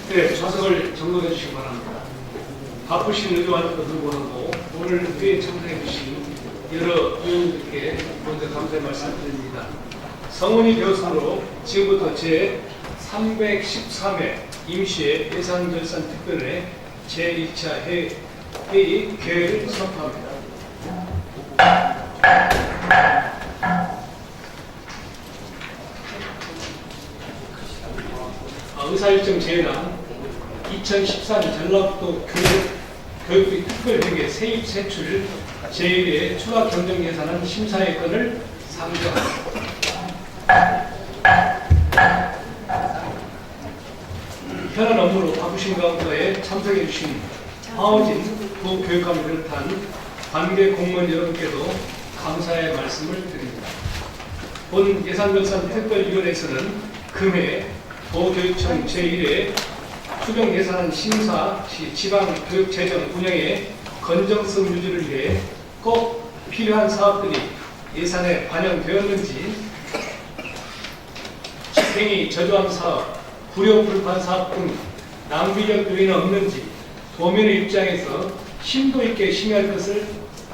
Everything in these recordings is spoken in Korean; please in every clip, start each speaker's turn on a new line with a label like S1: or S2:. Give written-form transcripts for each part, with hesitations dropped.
S1: 네, 좌석을 정돈해 주시기 바랍니다. 바쁘신 의료와도 불구하고 오늘 회의에 참석해 주신 여러 의원님들께 먼저 감사의 말씀드립니다. 성원이 되었으므로 지금부터 제 313회 임시의 예산결산특별회 제1차 회의 개회를 선포합니다. 의사일정 제외한 2013 전라북도 교육비 특별회계 세입 세출 제1회 추가 경정 예산안 심사의 건을 상정합니다. 현안 업무로 바쁘신 가운데 참석해 주신 황호진 부교육감을 비롯한 관계 공무원 여러분께도 감사의 말씀을 드립니다. 본 예산결산 특별위원회에서는 금해 도교육청 제1회 추경 예산안 심사 시 지방 교육재정 운영의 건정성 유지를 위해 꼭 필요한 사업들이 예산에 반영되었는지, 집행이 저조한 사업, 불효불판 사업 등 낭비적 요인은 없는지 도민의 입장에서 심도 있게 심의할 것을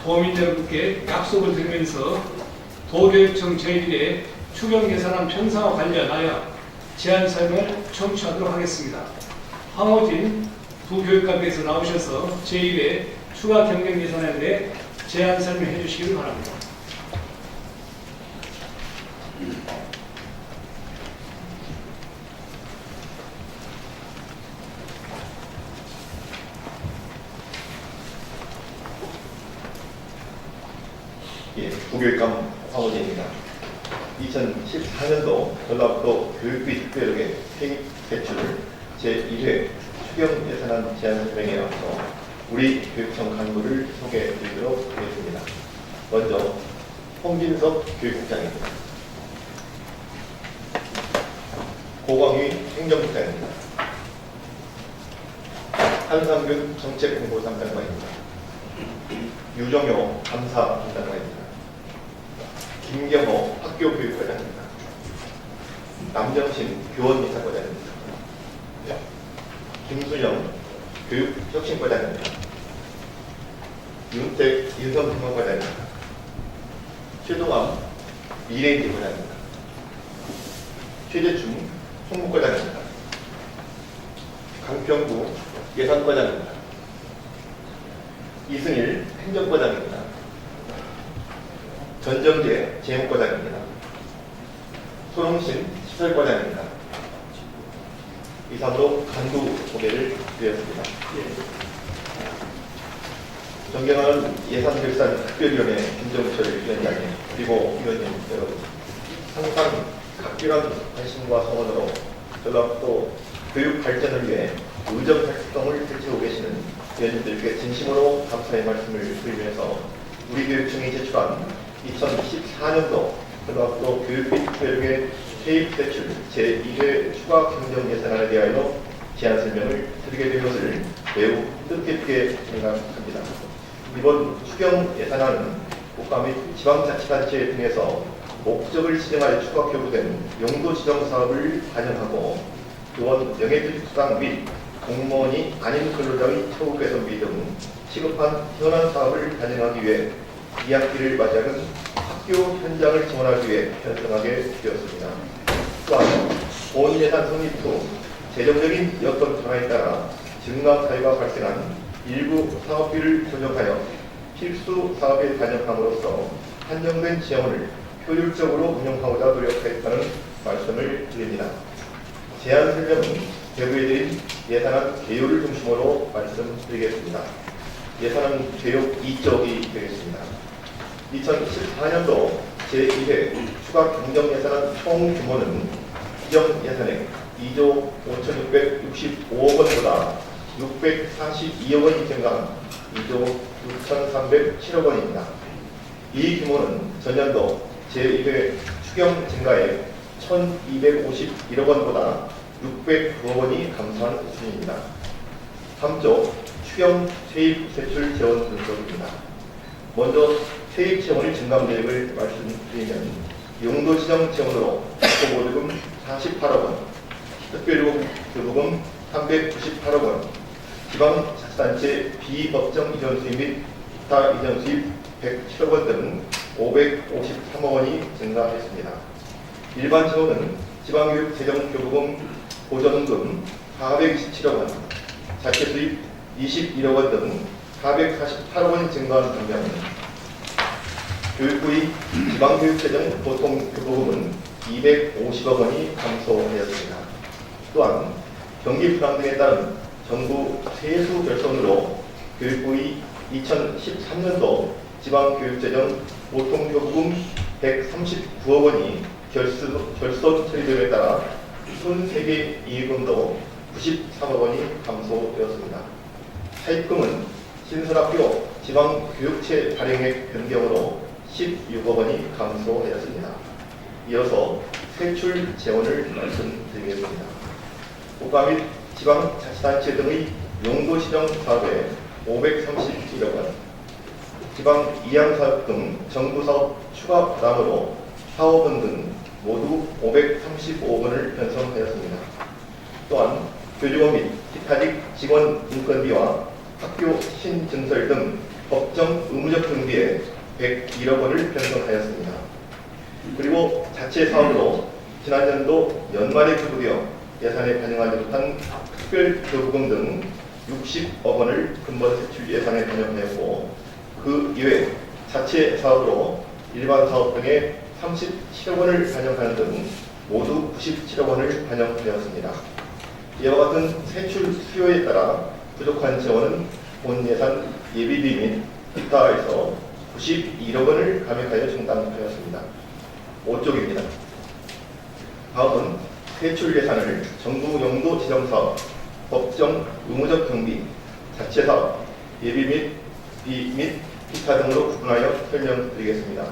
S1: 도민 여러분께 약속을 드리면서 도교육청 제1회 추경 예산안 편성과 관련하여 제안 설명을 청취하도록 하겠습니다. 황호진 부교육감께서 나오셔서 제1회 추가 경정 예산안에 대해 제안 설명해 주시기를 바랍니다.
S2: 예, 부교육감 황호진입니다. 2014년도 전라북도 교육비 특별회계 세입 세출을 제1회 추경 예산안 제안 설명에 앞서 우리 교육청 간부를 소개해 드리도록 하겠습니다. 먼저 홍진석 교육국장입니다. 고광희 행정국장입니다. 한상균 정책홍보담당관입니다. 유정효 감사담당관입니다. 김경호 학교교육과장입니다. 남정신 교원이사과장입니다. 김순영 교육혁신과장입니다. 윤택 인성평론과장입니다. 최동암 미래인지과장입니다. 최재충 총무과장입니다. 강평구 예산과장입니다. 이승일 행정과장입니다. 전정재 재무과장입니다. 손홍신 시설과장입니다. 이상으로 간부 소개를 드렸습니다. 존경하는 예산결산특별위원회 김정철 위원장님, 그리고 위원님 여러분, 항상 각별한 관심과 성원으로 전라북도 교육 발전을 위해 의정 활동을 펼치고 계시는 위원님들께 진심으로 감사의 말씀을 드리면서 우리 교육청이 제출한 2014년도 전라북도 교육비 특별회계 세입 세출 제1회 추가 경정 예산안에 대하여 제안 설명을 드리게 된 것을 매우 뜻깊게 생각합니다. 이번 추경 예산안은 국가 및 지방자치단체 등에서 목적을 지정하여 추가 교부된 용도 지정 사업을 반영하고 교원 명예퇴직수당 및 공무원이 아닌 근로자의 처우 개선비 등 시급한 현안 사업을 반영하기 위해 2학기를 맞이하는 학교 현장을 지원하기 위해 편성하게 되었습니다. 또한 본 예산 성립 후 재정적인 여건 변화에 따라 증가 사유가 발생한 일부 사업비를 조정하여 필수 사업에 반영함으로써 한정된 지원을 효율적으로 운영하고자 노력하였다는 말씀을 드립니다. 제안 설명은 제보해드린 예산안 개요를 중심으로 말씀드리겠습니다. 예산안 개요 2쪽이 되겠습니다. 2014년도 제1회 추가 경정 예산안 총 규모는 기정 예산액 2조 5,665억 원보다 642억 원이 증가한 2조 6,307억 원입니다. 이 규모는 전년도 제1회 추경 증가액 1,251억 원보다 609억 원이 감소한 수준입니다. 3조 추경 세입 세출 재원 분석입니다. 먼저 세입 재원의 증감 계획을 말씀드리면 용도 지정 지원으로 보조금 48억 원, 특별교부금 398억 원, 지방자치단체 비법정 이전 수입 및 기타 이전 수입 107억 원 등 553억 원이 증가했습니다. 일반 지원은 지방교육 재정교부금 보전금 427억 원, 자체 수입 21억 원 등 448억 원이 증가한 반면 교육부의 지방교육재정 보통교부금은 250억 원이 감소하였습니다. 또한 경기 불황 등에 따른 정부 세수 결손으로 교육부의 2013년도 지방교육재정 보통교부금 139억 원이 결손 처리됨에 따라 손세계 이익금도 93억 원이 감소되었습니다. 사입금은 신설학교 지방교육체 발행액 변경으로 16억 원이 감소하였습니다. 이어서 세출 재원을 말씀드리겠습니다. 국가 및 지방자치단체 등의 용도 지정 사업에 531억 원, 지방 이양사업 등 정부사업 추가 부담으로 사업원 등 모두 535억 원을 편성하였습니다. 또한 교직원 및 기타직 직원 인건비와 학교 신증설 등 법정 의무적 경비에 101억 원을 편성하였습니다. 그리고 자체 사업으로 지난년도 연말에 교부되어 예산에 반영하지 못한 특별교부금 등 60억 원을 근본 세출 예산에 반영하였고, 그 이외 자체 사업으로 일반 사업 등에 37억 원을 반영하는 등 모두 97억 원을 반영하였습니다. 이와 같은 세출 수요에 따라 부족한 재원은 본 예산 예비비 및 기타에서 91억 원을 감액하여 충당하였습니다. 5쪽입니다. 다음은 세출 예산을 정부 용도 지정 사업, 법정 의무적 경비, 자체 사업, 예비 및 기타 등으로 구분하여 설명드리겠습니다.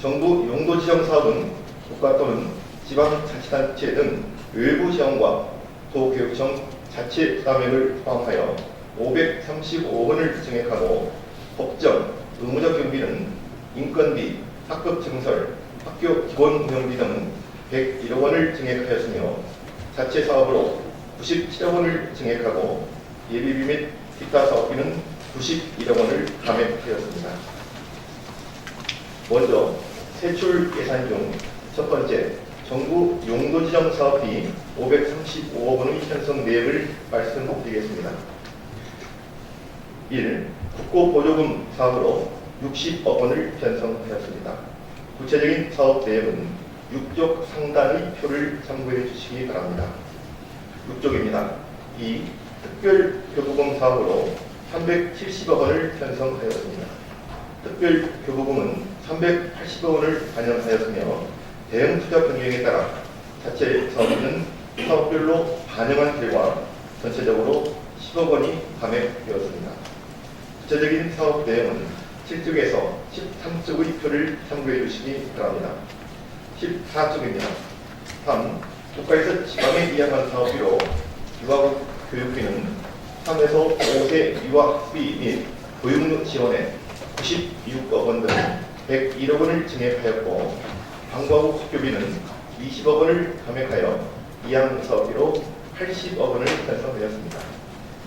S2: 정부 용도 지정 사업은 국가 또는 지방자치단체 등 외부 지원과 도교육청 자체 부담액을 포함하여 535억 원을 증액하고, 법정 의무적 경비는 인건비, 학급 증설, 학교 기본 운영비 등 101억 원을 증액하였으며, 자체 사업으로 97억 원을 증액하고 예비비 및 기타 사업비는 91억 원을 감액하였습니다. 먼저 세출 예산 중 첫 번째, 정부 용도 지정 사업비 535억 원의 편성 내역을 말씀드리겠습니다. 1. 국고보조금 사업으로 60억 원을 편성하였습니다. 구체적인 사업 내역은 6쪽 상단의 표를 참고해 주시기 바랍니다. 6쪽입니다. 2. 특별교부금 사업으로 370억 원을 편성하였습니다. 특별교부금은 380억 원을 반영하였으며, 대응 투자 변경에 따라 자체 사업비는 사업별로 반영한 결과 전체적으로 10억 원이 감액되었습니다. 구체적인 사업 내용은 7쪽에서 13쪽의 표를 참고해 주시기 바랍니다. 14쪽입니다. 3. 국가에서 지방에 이양한 사업비로 유학 교육비는 3에서 5세 유학비 및 교육료 지원에 96억 원 등 101억 원을 증액하였고, 방과후 학교비는 20억 원을 감액하여 이양 사업비로 80억 원을 편성하였습니다.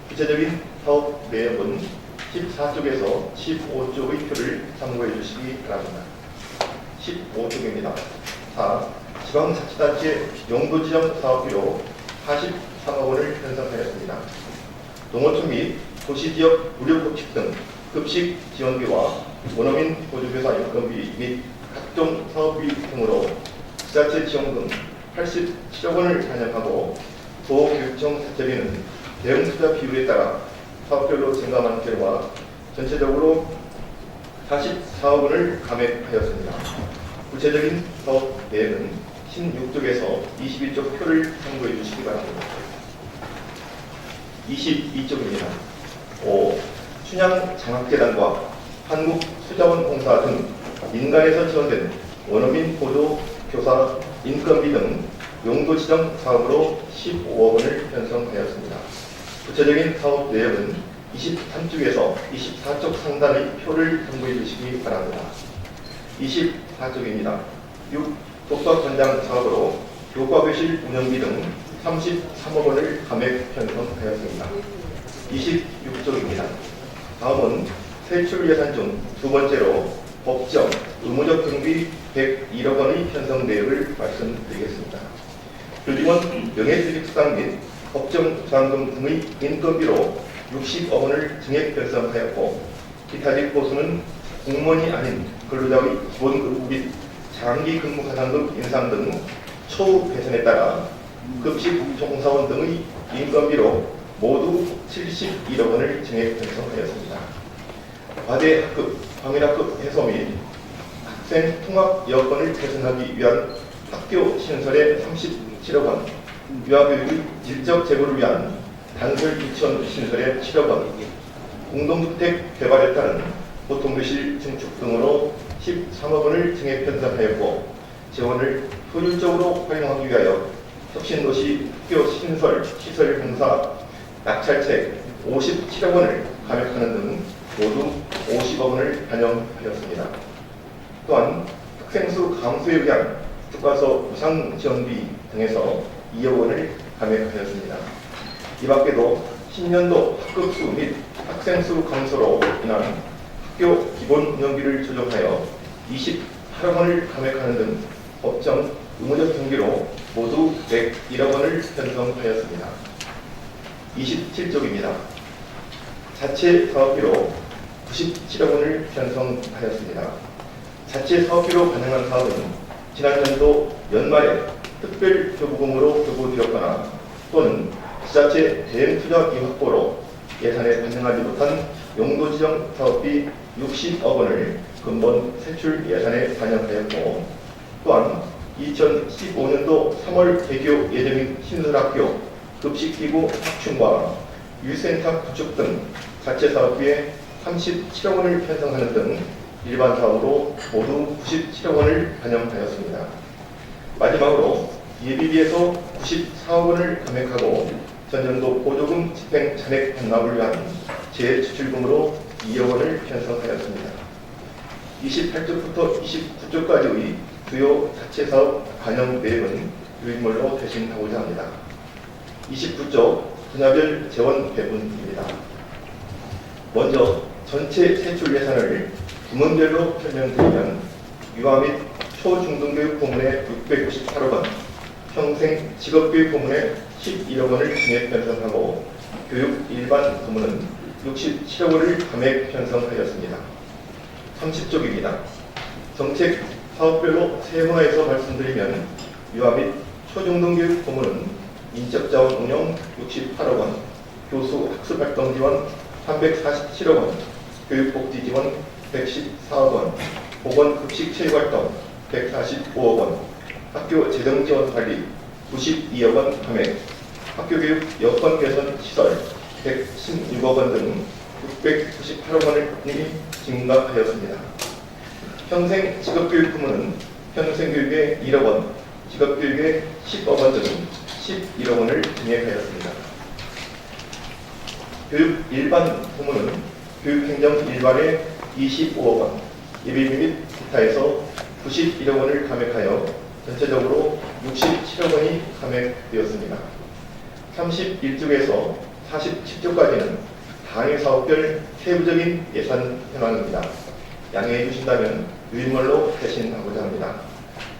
S2: 구체적인 사업 내역은 14쪽에서 15쪽의 표를 참고해 주시기 바랍니다. 15쪽입니다. 4. 지방자치단체 용도지정 사업비로 43억 원을 편성하였습니다. 농어촌 및 도시지역 무료급식 등 급식 지원비와 원어민 보조교사 인건비 및 각종 사업비 등으로 지자체 지원금 87억 원을 반영하고, 도교육청 자체비는 대응 투자 비율에 따라 사업별로 증가한 결과 전체적으로 44억 원을 감액하였습니다. 구체적인 사업 내역은 16쪽에서 22쪽 표를 참고해 주시기 바랍니다. 22쪽입니다. 5. 춘향장학재단과 한국수자원공사 등 민간에서 지원된 원어민 보조 교사 인건비 등 용도 지정 사업으로 15억 원을 편성하였습니다. 구체적인 사업 내역은 23쪽에서 24쪽 상단의 표를 참고해 주시기 바랍니다. 24쪽입니다. 독서 전장 사업으로 교과교실 운영비 등 33억 원을 감액 편성하였습니다. 26조입니다. 다음은 세출 예산 중 두 번째로 법정, 의무적 경비 101억 원의 편성 내역을 말씀드리겠습니다. 교직원 명예퇴직수당 및 법정 부담금 등의 인건비로 60억 원을 증액 편성하였고, 기타직 보수는 공무원이 아닌 근로자의 기본급부 및 장기 근무 가산금 인상 등 처우 개선에 따라 급식 종사원 등의 인건비로 모두 71억 원을 증액 편성하였습니다. 과대 학급, 방일학급 해소 및 학생 통합 여건을 개선하기 위한 학교 신설에 37억 원, 유아교육의 질적 제고를 위한 단설 유치원 신설에 7억 원, 공동주택 개발에 따른 보통교실 증축 등으로 13억 원을 증액 편성하였고, 재원을 효율적으로 활용하기 위하여 혁신도시 학교 신설, 시설 공사, 낙찰책 57억 원을 감액하는 등 모두 50억 원을 반영하였습니다. 또한 학생수 감소에 의한 교과서 무상 지원비 등에서 2억 원을 감액하였습니다. 이 밖에도 신년도 학급수 및 학생수 감소로 인한 학교 기본 운영비를 조정하여 28억 원을 감액하는 등 법정 의무적 경비로 모두 101억 원을 편성하였습니다. 27쪽입니다. 자체 사업비로 97억 원을 편성하였습니다. 자체 사업비로 반영한 사업은 지난년도 연말에 특별 교부금으로 교부되었거나 또는 지자체 대행 투자 비 확보로 예산에 반영하지 못한 용도 지정 사업비 60억 원을 근본 세출 예산에 반영하였고, 또한 2015년도 3월 개교 예정인 신설학교 급식기구 확충과 유센터 구축 등 자체 사업비에 37억 원을 편성하는 등 일반 사업으로 모두 97억 원을 반영하였습니다. 마지막으로 예비비에서 94억 원을 감액하고 전년도 보조금 집행 잔액 반납을 위한 재지출금으로 2억 원을 편성하였습니다. 28쪽부터 29쪽까지의 주요 자체 사업 반영 내역은 유인물로 대신하고자 합니다. 29쪽 분야별 재원 배분입니다. 먼저 전체 세출 예산을 부문별로 설명드리면 유아 및 초중등교육 부문에 698억 원, 평생 직업교육 부문에 11억 원을 증액 편성하고 교육 일반 부문은 67억 원을 감액 편성하였습니다. 30쪽입니다. 정책 사업별로 세분화해서 말씀드리면 유아 및 초중등교육 부문은 인적자원 운영 68억 원, 교수 학습활동 지원 347억 원, 교육복지 지원 114억 원, 보건급식체육활동 145억 원, 학교 재정지원 관리 92억 원 감액, 학교교육 여건 개선 시설 116억 원 등 698억 원을 증가하였습니다. 평생 직업교육 부문은 평생교육에 1억 원, 직업교육에 10억 원 등 11억 원을 증액하였습니다. 교육 일반 부문은 교육행정 일반에 25억 원, 예비비 및 기타에서 91억 원을 감액하여 전체적으로 67억 원이 감액되었습니다. 31쪽에서 47쪽까지는 단위 사업별 세부적인 예산 현황입니다. 양해해 주신다면 유인물로 대신하고자 합니다.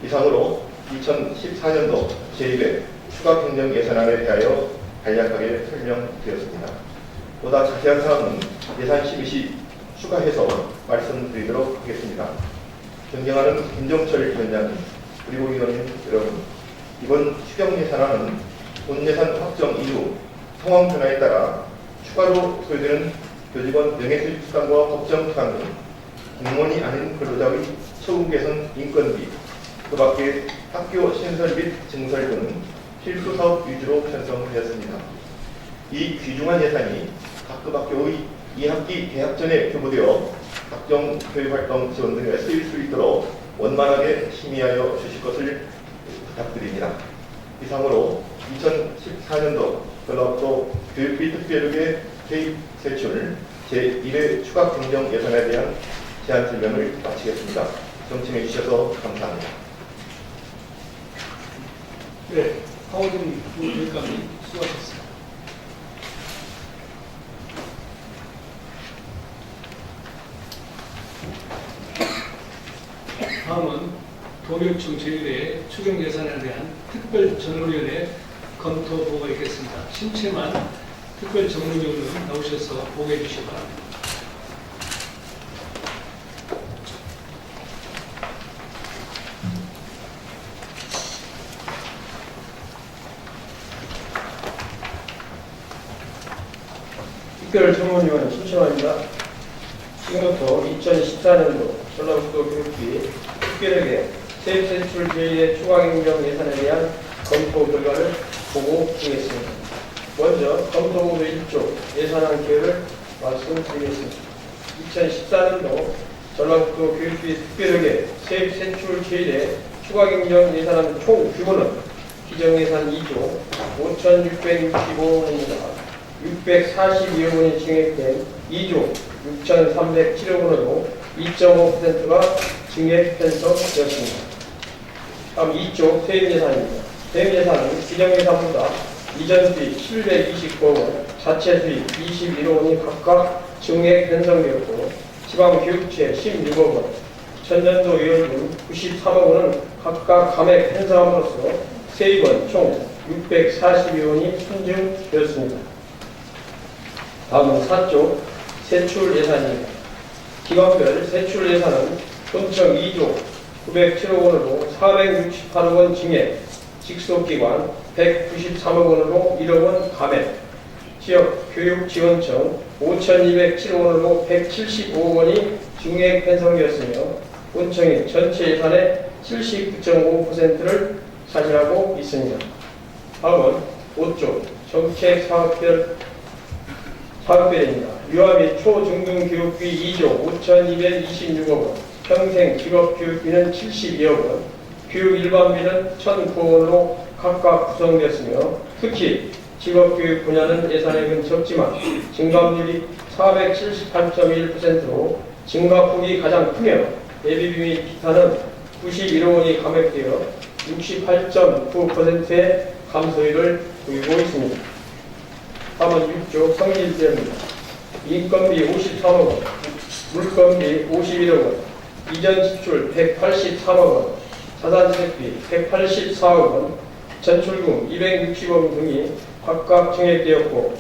S2: 이상으로 2014년도 제1회 추가 경정 예산안에 대하여 간략하게 설명드렸습니다. 보다 자세한 사항은 예산 심의 시 추가해서 말씀드리도록 하겠습니다. 존경하는 김종철 위원장님, 그리고 위원님 여러분, 이번 추경 예산안은 본 예산 확정 이후 상황 변화에 따라 추가로 소요되는 교직원 명예퇴직수당과 법정 투항 등 공무원이 아닌 근로자의 처우 개선 인건비, 그 밖에 학교 신설 및 증설 등 필수 사업 위주로 편성하였습니다. 이 귀중한 예산이 각급 학교의 2학기 개학 전에 교부되어 각종 교육활동 지원 등에 쓰일 수 있도록 원만하게 심의하여 주실 것을 부탁드립니다. 이상으로 2014년도 전라북도 교육비 특별육의 개입 세출 제1회 추가 경정 예산에 대한 제안 설명을 마치겠습니다. 경청해 주셔서 감사합니다.
S1: 네, 하우징 교육감이 수고하셨습니다. 다음은 도교청 제1회 추경 예산에 대한 특별전문위원회 검토 보고가 있겠습니다. 신채만 특별전문위원은 나오셔서 보고해 주시기 바랍니다.
S3: 특별전문위원 신청합니다. 지금부터 2014년도 전라북도 교육비 특별하게 세입세출 제1의 추가경정 예산에 대한 검토 결과를 보고드리겠습니다. 먼저 검토보고 1조 예산안 계획을 말씀드리겠습니다. 2014년도 전라북도 교육비 특별하게 세입세출 제1의 추가경정 예산안 총 규모는 기정예산 2조 5,665억 원입니다. 642억 원이 증액된 2조 6,307억 원으로 2.5%가 증액 편성되었습니다. 다음 2조 세입예산입니다. 세입예산은 기정예산보다 이전 수입 729억 원, 자체 수입 21억 원이 각각 증액 편성되었고 지방교육체 16억 원, 전년도 예율분 93억 원은 각각 감액 편성함으로써 세입은 총 642억 원이 순증되었습니다. 다음은 4조 세출 예산입니다. 기관별 세출 예산은 본청 2조 907억 원으로 468억 원 증액, 직속기관 193억 원으로 1억 원 감액, 지역교육지원청 5,207억 원으로 175억 원이 증액 편성되었으며 본청이 전체 예산의 79.5%를 차지하고 있습니다. 다음은 5조 정책사업별입니다. 유아 및 초중등교육비 2조 5,226억 원, 평생 직업교육비는 72억 원, 교육 일반비는 1,009억 원으로 각각 구성되었으며 특히 직업교육 분야는 예산액은 적지만 증감률이 478.1%로 증가폭이 가장 크며 예비비 및 기타는 91억 원이 감액되어 68.9%의 감소율을 보이고 있습니다. 다음은 6조 성질비입니다. 인건비 53억 원, 물건비 51억 원, 이전 지출 183억 원, 자산세비 184억 원, 전출금 260억 원 등이 각각 증액되었고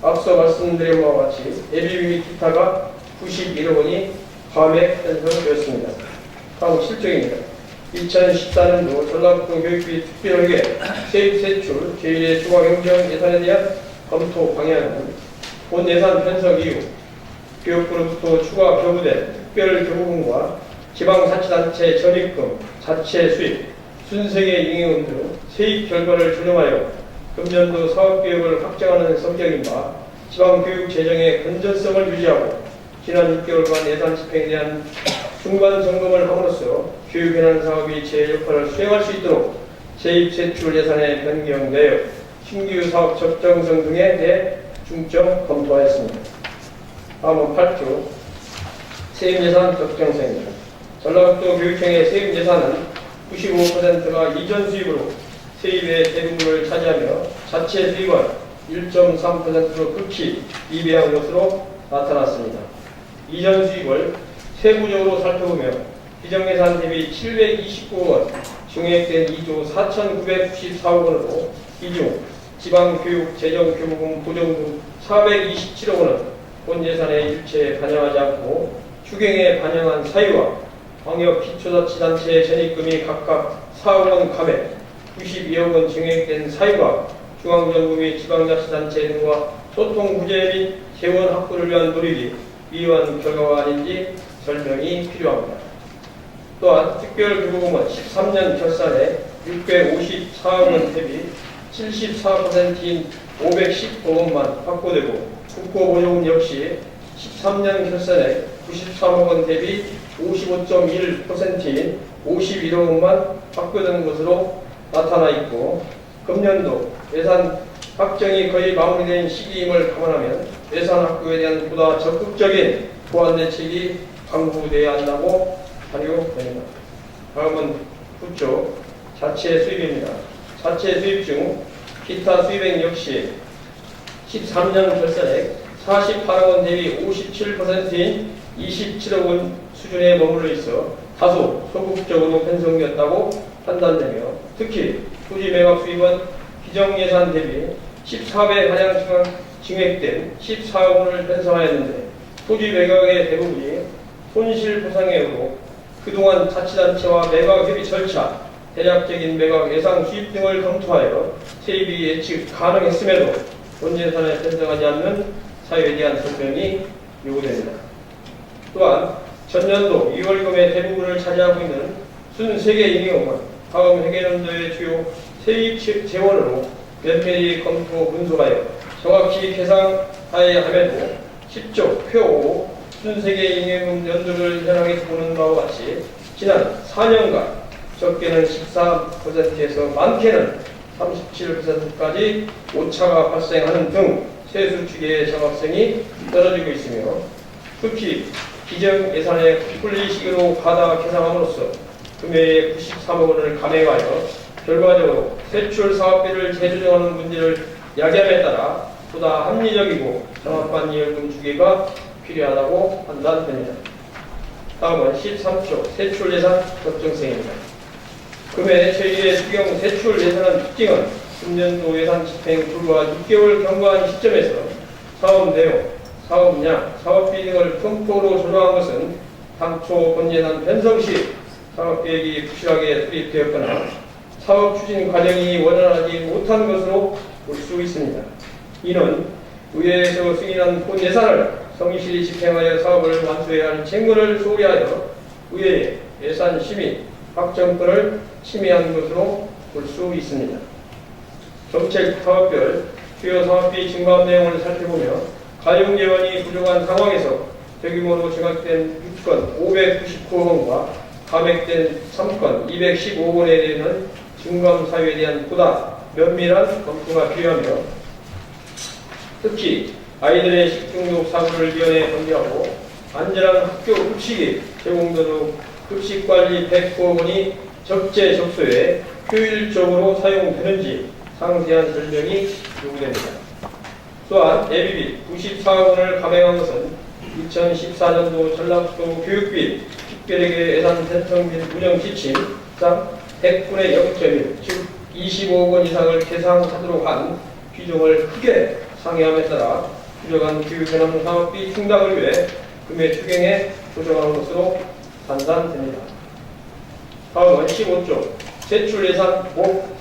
S3: 앞서 말씀드린 바와 같이 예비비 및 기타가 91억 원이 감액 편성되었습니다. 다음 실적입니다. 2014년도 전라북도 교육비 특별하게 세입세출 제1의 추가경정 예산에 대한 검토 방향은 본 예산 편성 이후 교육부로부터 추가 교부된 특별교부금과 지방자치단체 전입금, 자체 수입, 순세계 잉여금 등 세입 결과를 조정하여 금년도 사업계획을 확정하는 성격인 바 지방교육 재정의 건전성을 유지하고 지난 6개월간 예산 집행에 대한 중간 점검을 함으로써 교육 현안 사업이 제 역할을 수행할 수 있도록 세입세출 예산의 변경 내역, 신규 사업 적정성 등에 대해 중점 검토하였습니다. 다음은 8조 세입예산 적정성입니다. 전라북도 교육청의 세입예산은 95%가 이전 수입으로 세입의 대부분을 차지하며 자체 수입은 1.3%로 극히 미비한 것으로 나타났습니다. 이전 수입을 세부적으로 살펴보며 기정예산 대비 729억 원, 증액된 2조 4,994억 원으로 이중 지방교육 재정교부금 보정금 427억 원은 본 예산에 일체에 반영하지 않고 추경에 반영한 사유와 광역기초자치단체의 전입금이 각각 4억 원 감액, 92억 원 증액된 사유와 중앙정부 및 지방자치단체 등과 소통 구제 및 재원 확보를 위한 노력이 미흡한 결과가 아닌지 설명이 필요합니다. 또한 특별교부금은 13년 결산에 654억 원 대비 74%인 510억 원만 확보되고 국고보조금 역시 13년 결산에 93억 원 대비 55.1%인 51억 원만 확보되는 것으로 나타나 있고 금년도 예산 확정이 거의 마무리된 시기임을 감안하면 예산 확보에 대한 보다 적극적인 보완 대책이 강구되어야 한다고 발표됩니다. 다음은 9조 자체 수입입니다. 자체 수입 중 기타 수입액 역시 13년 결산액 48억 원 대비 57%인 27억 원 수준에 머물러 있어 다소 소극적으로 편성되었다고 판단되며, 특히 토지 매각 수입은 기정 예산 대비 14배 가량 증액된 14억 원을 편성하였는데, 토지 매각의 대부분이 손실 보상액으로 그동안 자치단체와 매각 협의 절차, 대략적인 매각 예상 수입 등을 검토하여 세입이 예측 가능했음에도 본 예산에 편성하지 않는 사유에 대한 설명이 요구됩니다. 또한 전년도 2월금의 대부분을 차지하고 있는 순 세계 임용은 다음 회계연도의 주요 세입 재원으로 면밀히 검토 분석하여 정확히 계산하여야 함에도 10조 표 5 순세계 임용 연도를 현황에서 보는 바와 같이 지난 4년간 적게는 14%에서 많게는 37%까지 오차가 발생하는 등 세수 추계의 정확성이 떨어지고 있으며, 특히 기정 예산의 분리식으로 가다 계산함으로써 금액의 93억 원을 감액하여 결과적으로 세출 사업비를 재조정하는 문제를 야기함에 따라 보다 합리적이고 정확한 이율금 추계가 필요하다고 판단됩니다. 다음은 13조 세출 예산 적정성입니다. 금해 제1의 추경 세출 예산안 특징은 금년도 예산 집행 불과 6개월 경과한 시점에서 사업 내용, 사업량, 사업비 등을 분포로 조정한 것은 당초 본예산 편성 시 사업계획이 부실하게 수립되었거나 사업 추진 과정이 원활하지 못한 것으로 볼 수 있습니다. 이는 의회에서 승인한 본 예산을 성실히 집행하여 사업을 완수해야 할 책무를 소홀히하여 의회의 예산 심의, 확정권을 침해한 것으로 볼 수 있습니다. 정책 사업별 주요 사업비 증감 내용을 살펴보며 가용 예원이 부족한 상황에서 대규모로 증액된 6건 599원과 감액된 3건 215원에 대한 증감 사유에 대한 보다 면밀한 검토가 필요하며, 특히 아이들의 식중독 사고를 위원회에 건의하고 안전한 학교 급식이 제공되도록 급식관리 109억 원이 적재적소에 효율적으로 사용되는지 상세한 설명이 요구됩니다. 또한 예비비 94억 원을 감액한 것은 2014년도 전라북도 교육비 특별회계 예산 편성 및 운영 지침상 100분의 0.1, 즉 25억 원 이상을 계상하도록 한 규정을 크게 상회함에 따라 부족한 교육개념 사업비 충당을 위해 금액 추경에 조정한 것으로 판단됩니다. 다음은 15조 세출 예산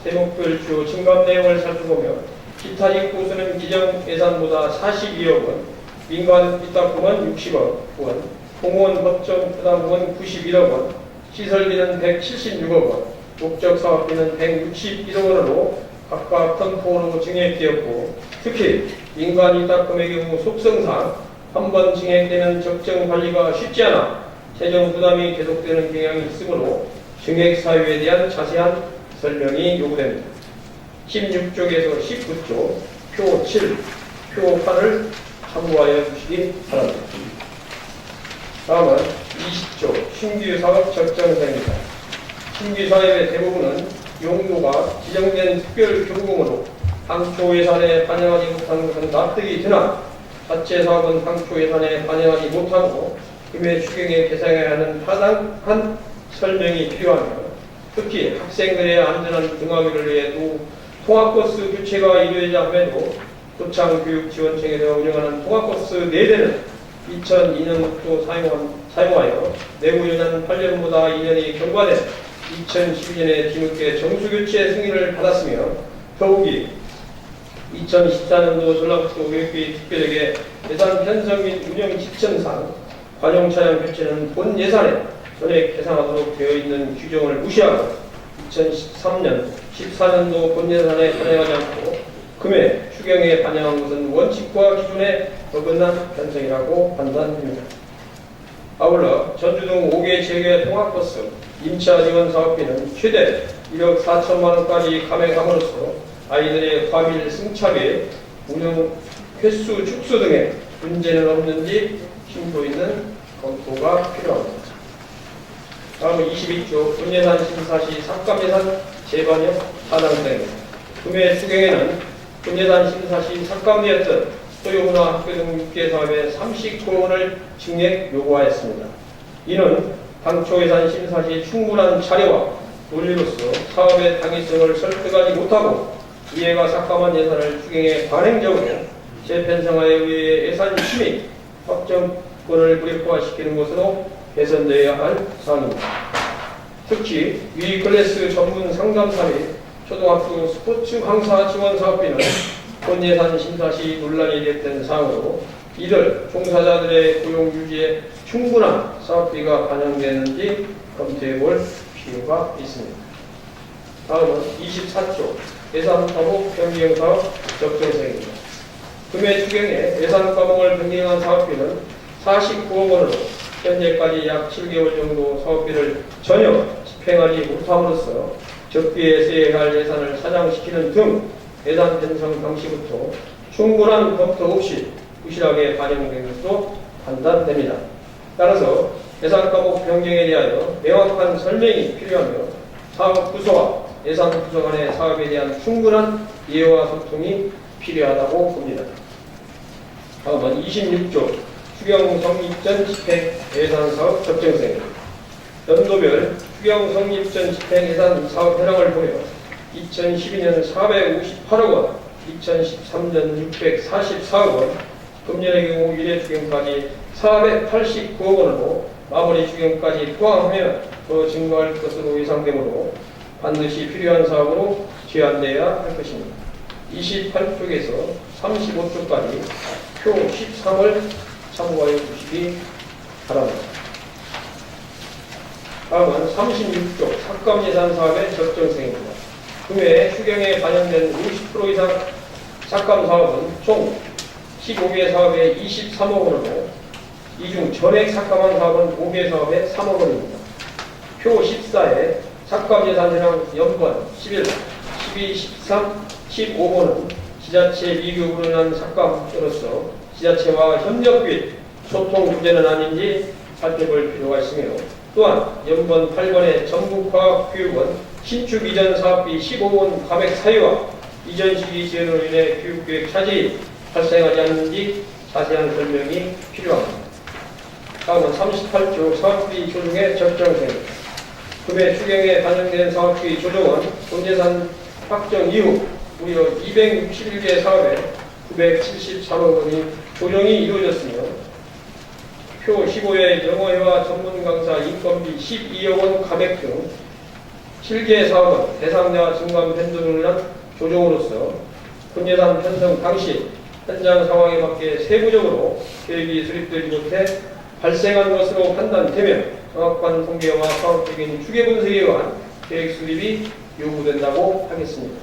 S3: 세목별 주요 증감 내용을 살펴보며 기타 입구수는 기정 예산보다 42억 원, 민간 입탁금은 60억 원, 공무원 법정 부담금은 91억 원, 시설비는 176억 원, 목적 사업비는 161억 원으로 각각 편포로 증액되었고, 특히 민간 입탁금의 경우 속성상 한 번 증액되면 적정 관리가 쉽지 않아 재정 부담이 계속되는 경향이 있으므로 증액 사유에 대한 자세한 설명이 요구됩니다. 16쪽에서 19쪽 표 7, 표 8을 참고하여 주시기 바랍니다. 다음은 20조 신규 사업 적정성입니다. 신규 사업의 대부분은 용도가 지정된 특별 교부금으로 당초 예산에 반영하지 못한 것은 납득이 되나 자체 사업은 당초 예산에 반영하지 못하고 금액 추경에 계산해야 하는 타당한 설명이 필요하며, 특히 학생들의 안전한 등하교를 위해 통학버스 교체가 이루어지지 함에도 도창교육지원청에서 운영하는 통학버스 4대는 2002년부터 사용하여 내부연한 8년보다 2년이 경과된 2012년에 뒤늦게 정수교체 승인을 받았으며, 더욱이 2014년도 전라북도 교육비 특별회계 예산 편성 및 운영 지침상 관용 차량 교체는 본 예산에 전액 계상하도록 되어 있는 규정을 무시하고 2013년, 14년도 본 예산에 반영하지 않고 금액 추경에 반영한 것은 원칙과 기준에 어긋난 편성이라고 판단됩니다. 아울러 전주 등 5개 지역의 통학버스 임차 지원 사업비는 최대 1억 4천만 원까지 감액함으로써 아이들의 과밀 승차비, 운영 횟수 축소 등의 문제는 없는지 심도 있는 검토가 필요합니다. 다음은 22조 본예산 심사 시 삭감예산 재반영 타당성입니다. 금해 추경에는 군예산 심사 시 삭감되었던 소유문화 학교 등 6개 사업에 39억 원을 증액 요구하였습니다. 이는 당초 예산 심사 시 충분한 자료와 논리로서 사업의 당위성을 설득하지 못하고 의회가 삭감한 예산을 추경에 관행적으로 재편성하에 의해 예산 심의 확정권을 불협화시키는 것으로 개선되어야 할 사항입니다. 특히 위 클래스 전문 상담사 및 초등학교 스포츠 강사 지원 사업비는 본 예산 심사 시 논란이 됐던 사항으로 이들 종사자들의 고용 유지에 충분한 사업비가 반영되는지 검토해 볼 필요가 있습니다. 다음은 24조 예산 과목 변경 사업 적정성입니다. 금해 추경에 예산 과목을 변경한 사업비는 49억 원으로 현재까지 약 7개월 정도 사업비를 전혀 집행하지 못함으로써 적기에 써야 할 예산을 사장시키는 등 예산 편성 방식부터 충분한 검토 없이 부실하게 반영된 것으로 판단됩니다. 따라서 예산 과목 변경에 대하여 명확한 설명이 필요하며 사업 부서와 예산 부서 간의 사업에 대한 충분한 이해와 소통이 필요하다고 봅니다. 다음은 26조 추경 성립 전 집행 예산 사업 적정성입니다. 연도별 추경 성립 전 집행 예산 사업 현황을 보여 2012년 458억 원, 2013년 644억 원, 금년의 경우 1회 추경까지 489억 원으로 마무리 추경까지 포함하면 더 증가할 것으로 예상되므로 반드시 필요한 사업으로 제한되어야 할 것입니다. 28쪽에서 35쪽까지 표 13을 참고하여 주시기 바랍니다. 다음은 36쪽 삭감 예산 사업의 적정성입니다. 금해 추경에 반영된 50% 이상 삭감 사업은 총 15개 사업에 23억 원으로 이 중 전액 삭감한 사업은 5개 사업에 3억 원입니다. 표 14에 삭감 예산 현황 연번 11, 12, 13, 15호는 지자체 미급으로 인한 삭감으로서 지자체와 협력 및 소통 부재는 아닌지 살펴볼 필요가 있으며 또한 연번 8번의 전국과학교육원 신축 이전 사업비 15원 감액 사유와 이전 시기 지연으로 인해 교육계획 차질이 발생하지 않는지 자세한 설명이 필요합니다. 다음은 38조 사업비 조정의 적정성입니다. 금해 추경에 반영된 사업비 조정은 본예산 확정 이후 무려 261개 사업에 973억 원이 조정이 이루어졌으며 표 15의 영어회화 전문 강사 인건비 12억 원 감액 등 7개 사업은 대상자 증감 변동을 위한 조정으로서 본예산 편성 당시 현장 상황에 맞게 세부적으로 계획이 수립되지 못해 발생한 것으로 판단되며 정확한 통계와 사업적인 추계 분석에 의한 계획 수립이 요구된다고 하겠습니다.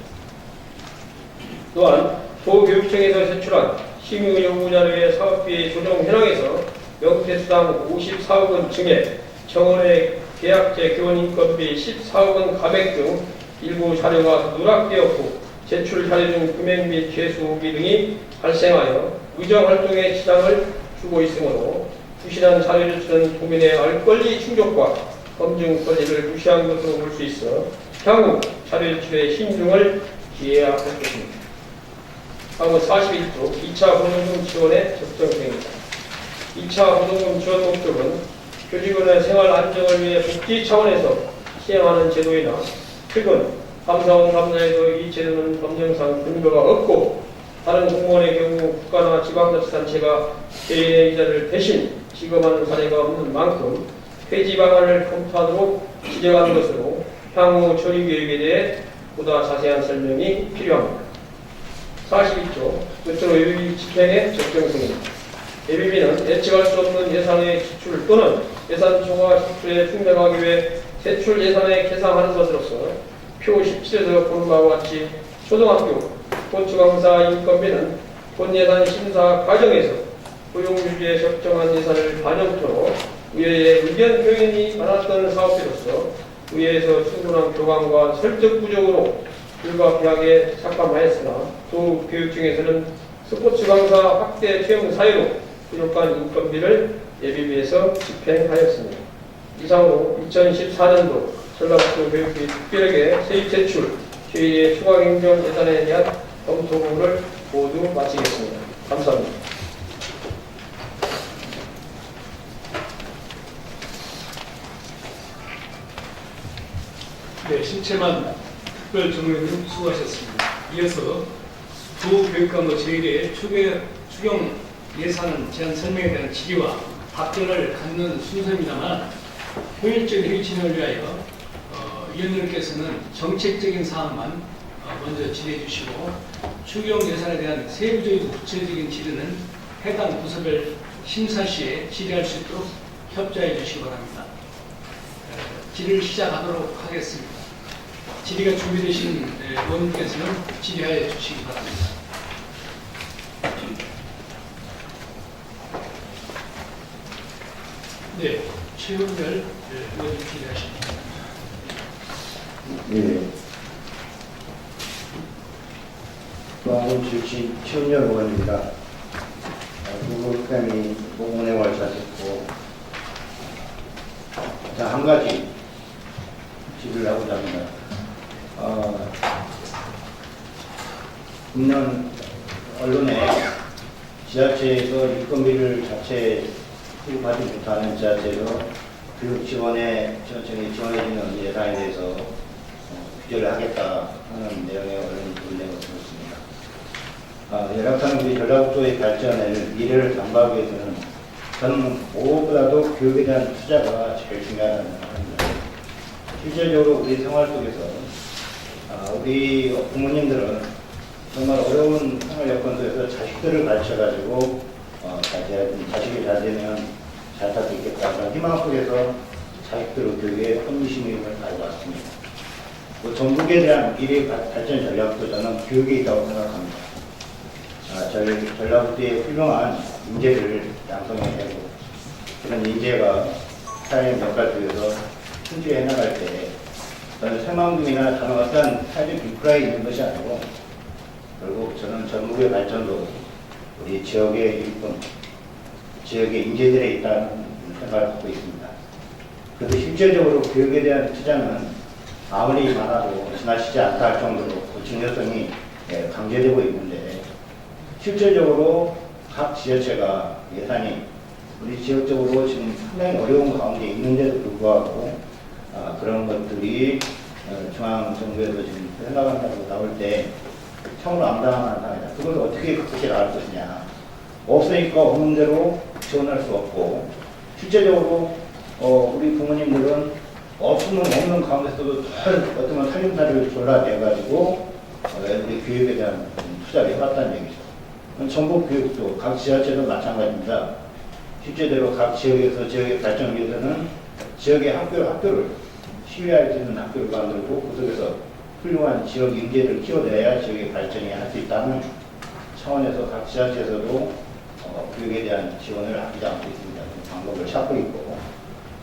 S3: 또한 도교육청에서 제출한 심의 요구 자료의 사업비 조정 현황에서 명태수당 54억 원 증액, 정원의 계약제 교원 인건비 14억 원 감액 등 일부 자료가 누락되었고 제출 자료 중 금액 및 개수 오비 등이 발생하여 의정 활동에 지장을 주고 있으므로 부실한 자료 제출은 국민의 알 권리 충족과 검증 권리를 무시한 것으로 볼 수 있어 향후 자료 제출에 신중을 기해야 할 것입니다. 다음은 41조 2차 보조금 지원의 적정성입니다. 2차 보조금 지원 목적은 교직원의 생활 안정을 위해 복지 차원에서 시행하는 제도이나 최근 감사원 감사에서 이 제도는 법령상 근거가 없고 다른 공무원의 경우 국가나 지방자치단체가 개인의 이자를 대신 지급하는 사례가 없는 만큼 폐지 방안을 검토하도록 지적한 것으로 향후 처리 계획에 대해 보다 자세한 설명이 필요합니다. 42조 끝으로 예비비 집행의 적정성입니다. 예비비는 예측할 수 없는 예산의 지출 또는 예산 초과 지출에 충당하기 위해 세출 예산에 계산하는 것으로서 표 17에서 보는 바와 같이 초등학교 스포츠강사 인건비는 본 예산 심사 과정에서 고용유지에 적정한 예산을 반영토록 의회의 의견 표현이 많았던 사업비로서 의회에서 충분한 교감과 설득 부족으로 불가피하게 삭감하였으나 또 교육청에서는 스포츠 강사 확대 채용 사유로 부족한 인건비를 예비비에서 집행하였습니다. 이상으로 2014년도 전라북도 교육비 특별하게 세입 제출, 저희의 추가 행정 예산에 대한 검토를 모두 마치겠습니다. 감사합니다.
S1: 네, 신채만 특별정의원님 수고하셨습니다. 이어서 두 교육감과 제1의 추경 예산 제한 설명에 대한 질의와 답변을 갖는 순서입니다만 효율적인 회의 진행을 위하여 위원님께서는 정책적인 사항만 먼저 질의해 주시고 추경 예산에 대한 세부적이고 구체적인 질의는 해당 부서별 심사 시에 질의할 수 있도록 협조해 주시기 바랍니다. 질의를 시작하도록 하겠습니다. 질의가 준비되신 의원님께서는 질의하여 주시기 바랍니다. 네, 최은별 의원님 질의하십니다.
S4: 네. 광주 출신 최은열 의원입니다. 부국감이 공문에 월차했고, 자, 한 가지 질의를 하고자 합니다. 금년 언론에 지자체에서 인건비를 자체 수급하지 못하는 지자체에서 교육 지원에 전체적인 지원해주는 예산에 대해서 규제를 하겠다 하는 내용의 언론 보도된 것을 들었습니다. 열악한 우리 전라북도의 발전을 미래를 담보하기 위해서는 저는 무엇보다도 교육에 대한 투자가 제일 중요하다는 생각합니다. 실질적으로 우리 생활 속에서 우리 부모님들은 정말 어려운 생활 여건 속에서 자식들을 가르쳐가지고 자식이 잘 되면 잘 살 수 있겠다 그런 희망 속에서 자식들 교육에 헌신심을 가지고 왔습니다. 전북에 대한 미래 발전 전략도 저는 교육에 있다고 생각합니다. 저희 전라북도의 훌륭한 인재를 양성해야 되고 그런 인재가 사회의 역할 속에서 충실해 나갈 때 저는 새만금이나 다른 어떤 사회적 인프라에 있는 것이 아니고 결국 저는 전북의 발전도 우리 지역의 일꾼, 지역의 인재들에 있다는 생각을 갖고 있습니다. 그래도 실질적으로 교육에 대한 투자는 아무리 많아도 지나치지 않다 할 정도로 그 중요성이 강조되고 있는데 실질적으로 각 지자체가 예산이 우리 지역적으로 지금 상당히 어려운 가운데 있는데도 불구하고 그런 것들이 중앙정부에서 지금 생각한다고 나올 때 참으로 암담한 상황이다. 그걸 어떻게 극복해 나갈 것이냐. 없으니까 없는 대로 지원할 수 없고 실제적으로 우리 부모님들은 없으면 없는 가운데서도 어떤 건 살림살이를 졸라내가지고 우리 교육에 대한 투자를 해봤다는 얘기죠. 전국 교육도 각 지자체도 마찬가지입니다. 실제대로 각 지역에서 지역의 발전을 위해서는 지역의 학교를 시위할 수 있는 학교를 만들고 그 속에서 훌륭한 지역 인재를 키워내야 지역의 발전이 할 수 있다는 차원에서 각 지자체에서도 교육에 대한 지원을 아끼지 않고 있습니다. 방법을 찾고 있고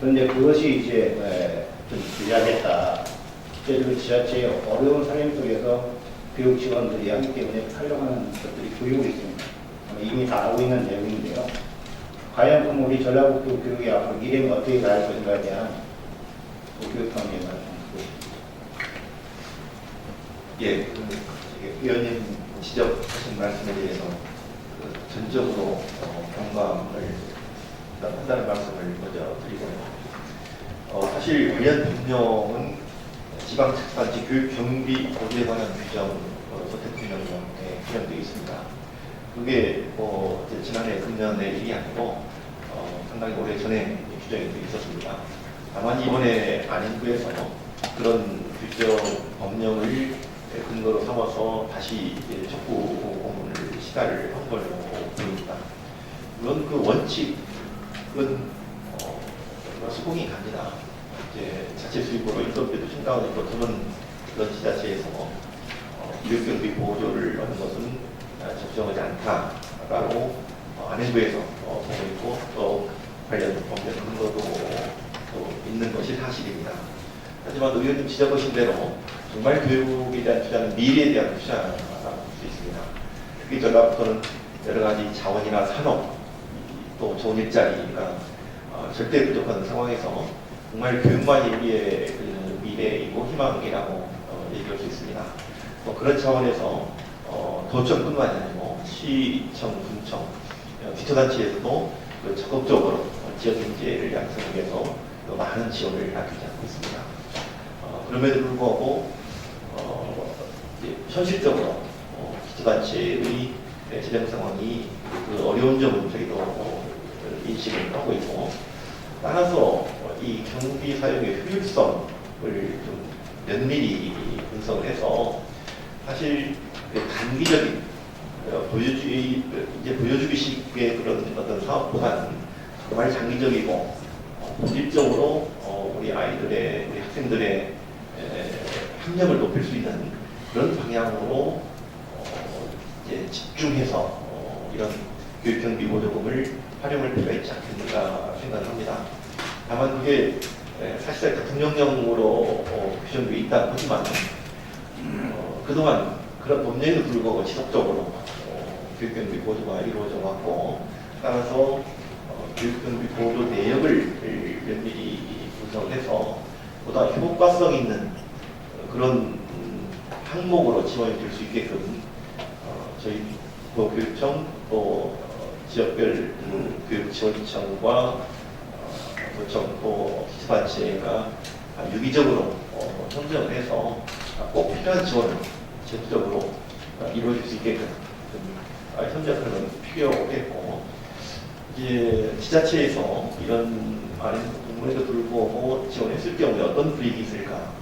S4: 그런데 그것이 이제 좀 유리하겠다. 실제로 지자체의 어려운 살림 속에서 교육 지원들이 하기 때문에 하려고 하는 것들이 보이고 있습니다. 이미 다 알고 있는 내용인데요. 과연 그럼 우리 전라북도 교육이 앞으로 미래는 어떻게 갈 것인가에 대한 교육형 예산을 좀
S2: 예, 위원님 지적하신 말씀에 대해서 전적으로 공감을 한다는 말씀을 먼저 드리고요. 사실 관련 법령은 지방특단지 교육 경비 보조에 관한 규정 대통령령에 규정되어 있습니다. 그게 지난해 금년의 일이 아니고 상당히 오래 전에 규정이 되어 있었습니다. 다만 이번에 안인부에서 그런 규정 법령을 근거로 삼아서 다시 촉구 공문을 시가를 한 걸로 보입니다. 물론 그 원칙은 수긍이 갑니다. 이제 자체 수입으로 인건비도 증가하니까 저는 그런 지자체에서 교육경비 보조를 하는 것은 적정하지 않다라고 안행부에서 보고 있고 또 관련 법령 근거도 있는 것이 사실입니다. 하지만 의원님 지적하신 대로 정말 교육에 대한 투자는 미래에 대한 투자라고 볼 수 있습니다. 특히 전라북도는 여러 가지 자원이나 산업 또 좋은 일자리가 절대 부족한 상황에서 정말 교육만이 우리의 미래이고 희망이라고 얘기할 수 있습니다. 그런 차원에서 도청뿐만 아니고 시청, 군청, 기초단체에서도 적극적으로 지역 경제를 양성하기 위해서 많은 지원을 아끼지 않고 있습니다. 그럼에도 불구하고 현실적으로 기초단체의 재정 상황이 그 어려운 점은 저희도 인식을 하고 있고, 따라서 이 경비 사용의 효율성을 좀 면밀히 분석을 해서 사실 단기적인 보여주기식의 그런 어떤 사업보다는 정말 장기적이고 본질적으로 우리 아이들의, 우리 학생들의 학력을 높일 수 있는 그런 방향으로 이제 집중해서 이런 교육경비 보조금을 활용할 필요가 있지 않겠는가 생각합니다. 다만 그게 사실상 대통령령으로 규정되어 있다고 하지만 그동안 그런 법령에도 불구하고 지속적으로 교육경비 보조가 이루어져 왔고, 따라서 교육경비 보조 내역을 면밀히 분석을 해서 보다 효과성 있는 그런 항목으로 지원이 될 수 있게끔 저희 교육청 또 지역별 교육지원청과 도청 또 기초단체가 유기적으로 선정을 해서 꼭 필요한 지원을 적극적으로 이루어질 수 있게끔 선정하는 필요했고, 이제 지자체에서 이런 많은 공문에도 불구하고 지원했을 경우에 어떤 불이익이 있을까?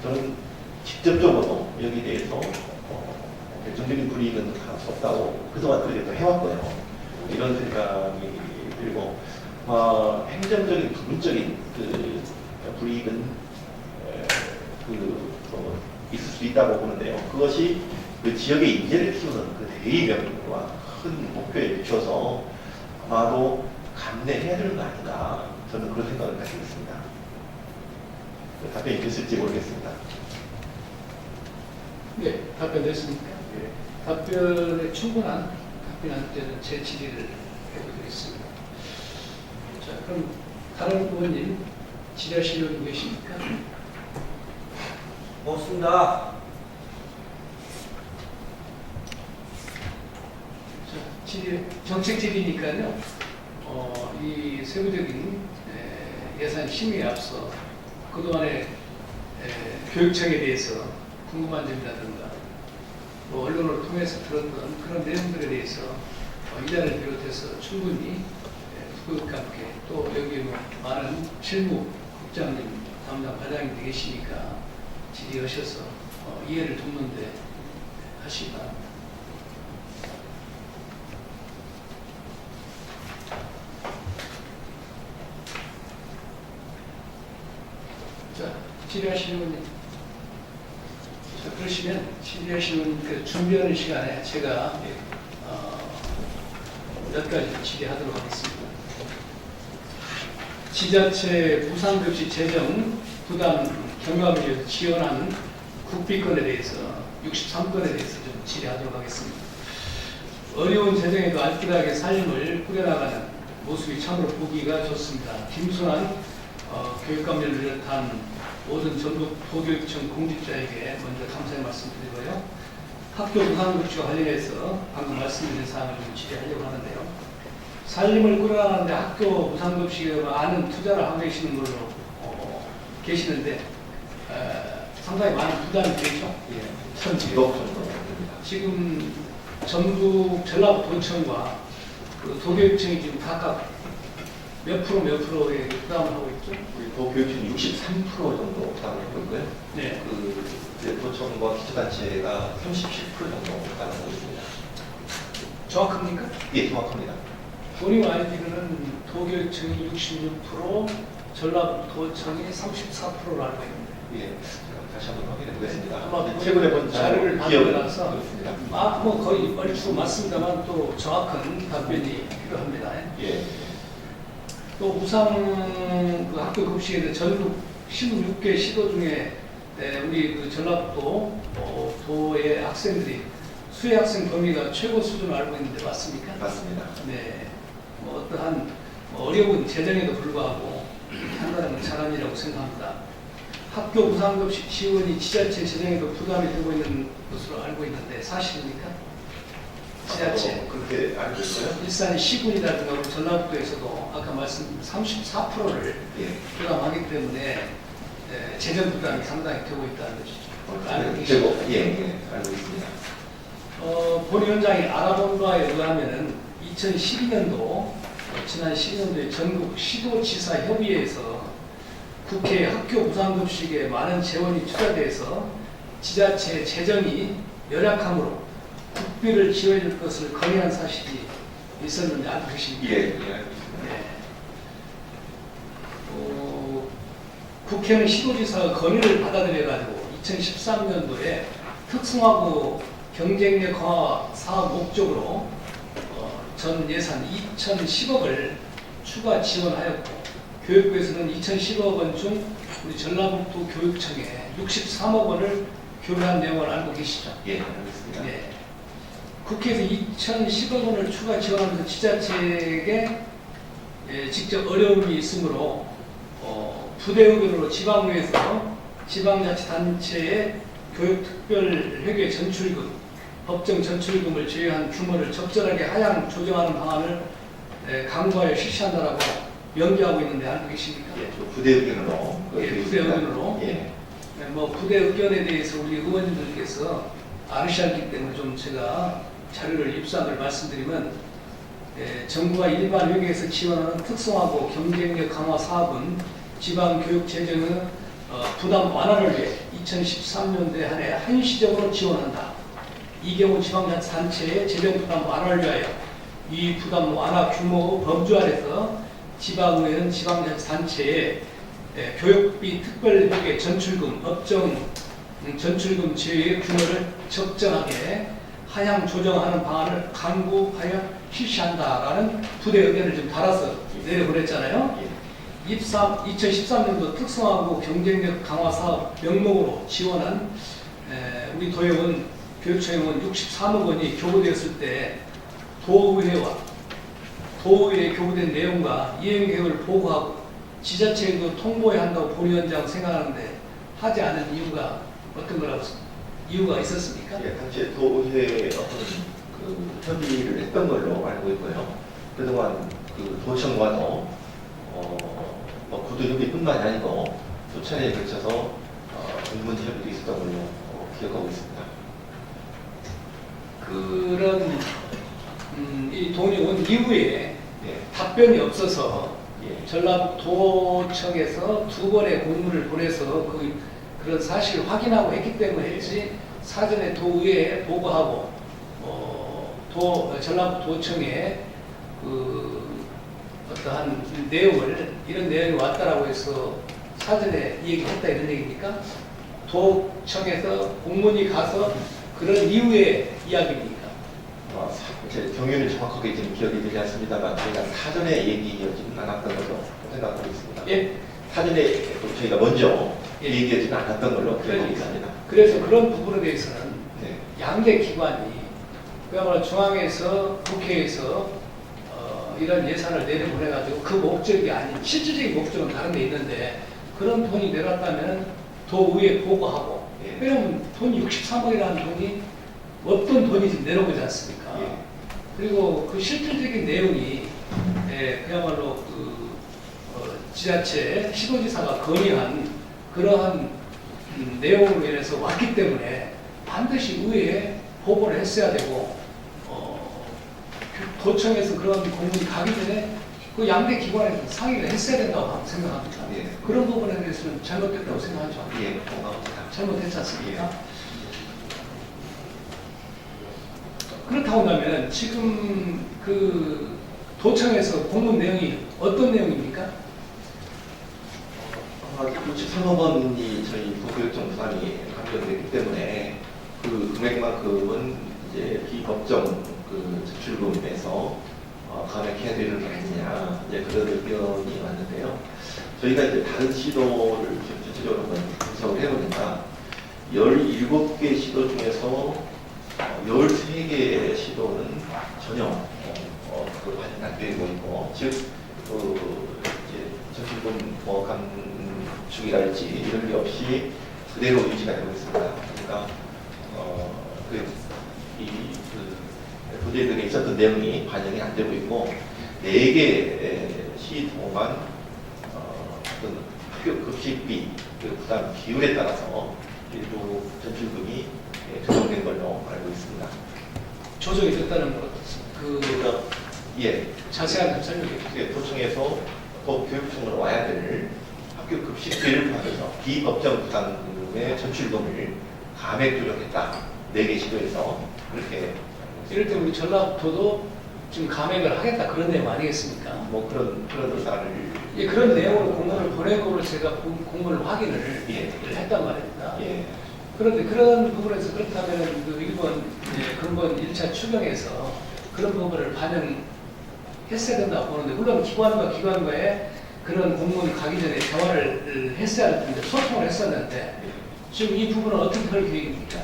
S2: 저는 직접적으로 여기에 대해서 결정적인 불이익은 할 수 없다고 그동안 그래도 해왔고요. 이런 생각이 들고, 행정적인 부분적인 그 불이익은 있을 수 있다고 보는데요. 그것이 그 지역의 인재를 키우는 그 대의명과 큰 목표에 비춰서 아마도 감내해야 되는 거 아닌가, 저는 그런 생각을 가지고 있습니다. 답변이 됐을지 모르겠습니다.
S1: 네, 답변 됐습니까?
S2: 네.
S1: 답변에 충분한 답변할 때는 제 질의를 해드리겠습니다. 자, 그럼 다른 의원님 질의하시려고 계십니까?
S5: 없습니다.
S1: 정책 질의니까요. 이 세부적인 예산 심의에 앞서 그동안에 교육청에 대해서 궁금한 점이라든가 뭐 언론을 통해서 들었던 그런 내용들에 대해서 이 자리를 비롯해서 충분히 후보과 함께 또 여기 뭐 많은 실무 국장님, 담당 과장님도 계시니까 질의하셔서 이해를 돕는데 하시기 바랍니다. 자, 질의하시는 분님. 자, 그러시면 질의하시는 그 준비하는 시간에 제가 몇 가지 질의하도록 하겠습니다. 지자체 무상급식 재정 부담 경감을 위해서 지원한 국비건에 대해서 63건에 대해서 좀 질의하도록 하겠습니다. 어려운 재정에도 알뜰하게 삶을 꾸려나가는 모습이 참으로 보기가 좋습니다. 김순환 교육감을 비롯한 모든 전국 도교육청 공직자에게 먼저 감사의 말씀드리고요. 학교 무상급식과 관련해서 방금 말씀드린 사항을 좀 질의하려고 하는데요. 살림을 꾸려나가는데 학교 무상급식에 많은 투자를 하고 계시는 걸로 계시는데 상당히 많은 부담이 되죠.
S2: 예, 1,200억 정도 됩니다.
S1: 지금 전북 전라도청과 그 도교육청이 지금 각각 몇 프로의 부담을 하고 있죠?
S2: 우리 도교육청이 63% 정도 부담을 하고 있고요.
S1: 네.
S2: 도청과 기초단체가 37% 정도 부담을 하고 있습니다.
S1: 정확합니까?
S2: 예, 정확합니다.
S1: 본인 아이디는 도교육청이 66%, 전라도청이 34%로 알고 있는데.
S2: 예, 제가 다시 한번 확인해 보겠습니다.
S1: 아마
S2: 최근에 본
S1: 자료를
S2: 기억은
S1: 받으면서
S2: 그렇습니다.
S1: 뭐 거의 얼추 맞습니다만 또 정확한 답변이 필요합니다.
S2: 예,
S1: 또 무상 그 학교 급식에 대해 전국 16개 시도 중에 우리 그 전라도 도의 학생들이 수혜 학생 범위가 최고 수준을 알고 있는데 맞습니까?
S2: 맞습니다.
S1: 네. 뭐 어떠한 어려운 재정에도 불구하고 한다는 건 잘한 일이라고 생각합니다. 학교 무상급식 지원이 지자체 재정에도 부담이 되고 있는 것으로 알고 있는데 사실입니까? 지자체
S2: 그렇게 알고 있어요?
S1: 일산의 시군이라든가 우리 전라북도에서도 아까 말씀 34%를
S2: 예.
S1: 부담하기 때문에 재정 부담이 상당히 되고 있다는 것이죠. 알고 계시죠?
S2: 되고, 예, 알고 있습니다.
S1: 본 위원장이 알아본 바에 의하면은 2012년도 지난 12년도에 전국 시도지사 협의회에서 국회 학교 무상급식에 많은 재원이 투자돼서 지자체 재정이 열악하므로 국비를 지원해 줄 것을 건의한 사실이 있었는데 알고 계십니까?
S2: 예, 예, 알고 있습니다.
S1: 네. 국회는 시도지사가 건의를 받아들여가지고 2013년도에 특성화고 경쟁력 강화 사업 목적으로 전 예산 2,010억을 추가 지원하였고 교육부에서는 2,010억 원 중 우리 전라북도 교육청에 63억 원을 교부한 내용을 알고 계시죠?
S2: 예, 알고 있습니다.
S1: 네. 국회에서 2,010억 원을 추가 지원하면서 지자체에게 직접 어려움이 있으므로 부대 의견으로 지방의회에서 지방자치단체의 교육특별회계 전출금, 법정 전출금을 제외한 규모를 적절하게 하향 조정하는 방안을 강구하여 실시한다라고 명기하고 있는데 알고 계십니까?
S2: 예, 저 부대 의견으로.
S1: 예, 부대 의견으로.
S2: 예.
S1: 부대 의견에 대해서 우리 의원님들께서 아르시았기 때문에 좀 제가 자료를 입수한 걸 말씀드리면 정부가 일반 회계에서 지원하는 특성화고 경쟁력 강화 사업은 지방교육 재정의 부담 완화를 위해 2013년도에 한해 한시적으로 지원한다. 이 경우 지방자치단체의 재정 부담 완화를 위하여 이 부담 완화 규모 범주 안에서 지방의회는 지방자치단체의 교육비 특별회계 전출금, 법정 전출금 제외의 규모를 적정하게 하향 조정하는 방안을 강구하여 실시한다라는 부대 의견을 좀 달아서 내려보냈잖아요. 2013년도 특성화고 경쟁력 강화 사업 명목으로 지원한 우리 도의원 교육청의원 63억 원이 교부되었을 때 도의회와 도의회에 교부된 내용과 이행 계획을 보고하고 지자체에도 통보해야 한다고 본 위원장 생각하는데 하지 않은 이유가 어떤 거라고 이유가 있었습니까?
S2: 예, 당시에 도의회 어떤 그 협의를 했던 걸로 알고 있고요. 그동안 그 도청과도 구도 협의뿐만이 아니고 두 차례에 걸쳐서 공문지 협의도 있었던 걸로 기억하고 있습니다.
S1: 그런 이 돈이 온 이후에
S2: 예,
S1: 답변이 없어서
S2: 예,
S1: 전라북도청에서 두 번의 공문을 보내서 그런 사실을 확인하고 했기 때문에 했지 사전에 도의회에 보고하고 전라북도청에 그 어떠한 내용을 이런 내용이 왔다라고 해서 사전에 이 얘기했다 이런 얘기입니까? 도청에서 공문이 가서 그런 이후의 이야기입니까?
S2: 제 경위는 정확하게 지금 기억이 되지 않습니다만 저희가 사전에 얘기하지는 않았던 걸로 생각하고 있습니다.
S1: 예?
S2: 사전에 저희가 먼저
S1: 예.
S2: 얘기하지는 않았던 걸로 기억하고 있습니다.
S1: 그래서 그런 부분에 대해서는
S2: 네.
S1: 양대 기관이 그야말로 중앙에서 국회에서 이런 예산을 내려보내가지고 그 목적이 아닌 실질적인 목적은 다른 데 있는데 그런 돈이 내려왔다면 도의회에 보고하고
S2: 예.
S1: 왜냐하면 돈이 63억이라는 돈이 어떤 돈이 내려오지 않습니까?
S2: 예.
S1: 그리고 그 실질적인 내용이 그야말로 지자체 시도지사가 건의한 그러한 내용으로 인해서 왔기 때문에 반드시 의회에 보고를 했어야 되고 도청에서 그런 공문이 가기 전에 그 양대 기관에서 상의를 했어야 된다고 생각합니다.
S2: 예.
S1: 그런 부분에 대해서는 잘못됐다고 생각하죠.
S2: 예, 공감합니다.
S1: 잘못했지 않습니까? 그렇다고 하면 지금 그 도청에서 공문 내용이 어떤 내용입니까?
S2: 63억 원이 저희 도교육청 부담이 감면되기 때문에 그 금액만큼은 이제 비법정 그 제출금에서 감액해야 되는 게 아니냐 이제 그런 의견이 왔는데요. 저희가 이제 다른 시도를 좀 전체적으로 한번 분석을 해보니까 17개 시도 중에서 13개의 시도는 전혀 그걸 확인 안 되고 있고 즉 이제 전출금 축이랄지 이런 게 없이 그대로 유지가 되고 있습니다. 그러니까 부대들에 있었던 내용이 반영이 안 되고 있고 4개 시도만 어떤 학교 급식비 그 부담 비율에 따라서 일부 전출금이 조정된 걸로 알고 있습니다.
S1: 조정이 됐다는 것,
S2: 그러니까
S1: 자세한 설명해 주세요.
S2: 도청에서 교육청으로 와야 될 학교 급식비를 포함해서 비법정 부담금의 전출금을 감액 조정했다. 4개 시도에서 그렇게
S1: 이럴 때 우리 전라도도 지금 감액을 하겠다 그런 내용 아니겠습니까?
S2: 뭐 그런 의사를
S1: 예, 그런 내용으로 공문을 보내고를 제가 공문을 확인을 했단 말입니다.
S2: 예.
S1: 그런데 그런 부분에서 그렇다면 그 일본 근본 1차 추경에서 그런 부분을 반영했어야 된다고 보는데 물론 기관과 기관과의 그런 공문이 가기 전에 대화를 했어야 할 텐데 소통을 했었는데 지금 이 부분은 어떻게 할 계획입니까?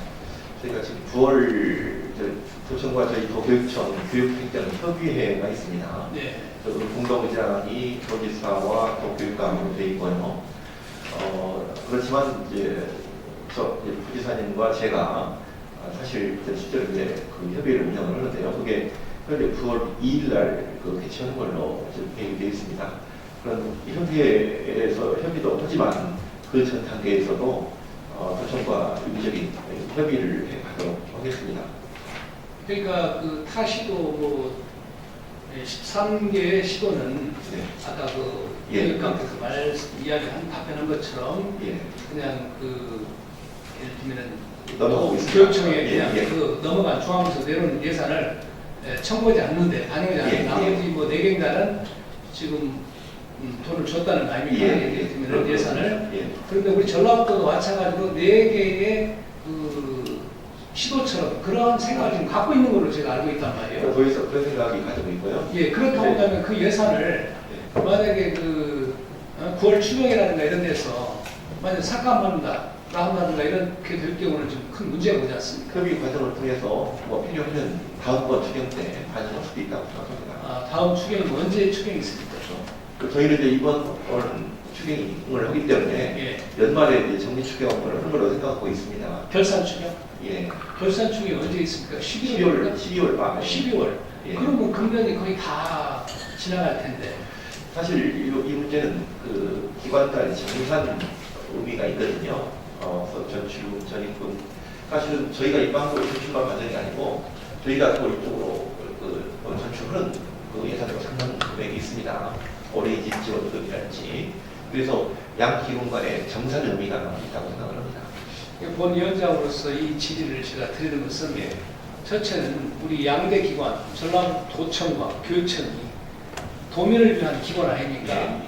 S2: 저희가 지금 9월 도청과 저희 도교육청 교육행정협의회가 있습니다.
S1: 네.
S2: 공동의장이 도지사와 도교육감으로 되어 있고요. 그렇지만 이제 부지사님과 제가 사실 실제로 이제 그 협의를 운영을 하는데요. 그게 현재 9월 2일 날 개최하는 걸로 계획이 되어 있습니다. 그런 협의회에서 협의도 하지만 그 전 단계에서도 도청과 유기적인 협의를 하도록 하겠습니다.
S1: 그러니까 그 타시도 뭐 13개의 시도는 아까 그 교육감께서 이야기한 답변한 것처럼 그냥 그 예를 들면은
S2: 넘어가고 있습니다.
S1: 교육청에 그냥 그 넘어간 중앙부에서 내려온 예산을 청구하지 않는데 반영하지 않는데 나머지 뭐 4개인가는 지금 돈을 줬다는 거 아닙니까? 예를 들면 예산을. 그런데 우리 전라도도 마찬가지로 4개의 그 시도처럼 그런 생각을 지금 갖고 있는 걸로 제가 알고 있단 말이에요.
S2: 도에서 그런 생각이 가지고 있고요.
S1: 예, 그렇다고 한다면 그 예산을 만약에 그 9월 추경이라든가 이런 데서 만약 삭감한다, 한다든가 이렇게 될 경우는 좀 큰 문제가 오지 않습니까?
S2: 협의 과정을 통해서 뭐 필요하면 다음번 추경 때 반영할 수도 있다고 생각합니다.
S1: 아, 다음 추경은 언제 추경이 있습니까?
S2: 저희는 이제 이번 추경을 하기 때문에 연말에 이제 정리 추경을 하는 걸로 생각하고 있습니다.
S1: 결산 추경?
S2: 예.
S1: 결산 추경이 언제 있습니까? 12월
S2: 밤에.
S1: 12월. 그러면 금년이 거의 다 지나갈 텐데.
S2: 사실 이 문제는 그 기관 간 정산 의미가 있거든요. 전출금, 전입금. 사실은 저희가 입방으로 전출만 과정이 아니고 저희가 그걸 이쪽으로 전출하는 그 예산으로 상당 금액이 있습니다. 어린이집 지원금이랄지. 그래서 양 기관 간의 정산 의미가 있다고 생각을 합니다.
S1: 본 위원장으로서 이 질의를 제가 드리는 것은 첫째는 우리 양대 기관, 전라도청과 교육청이 도민을 위한 기관 아닙니까?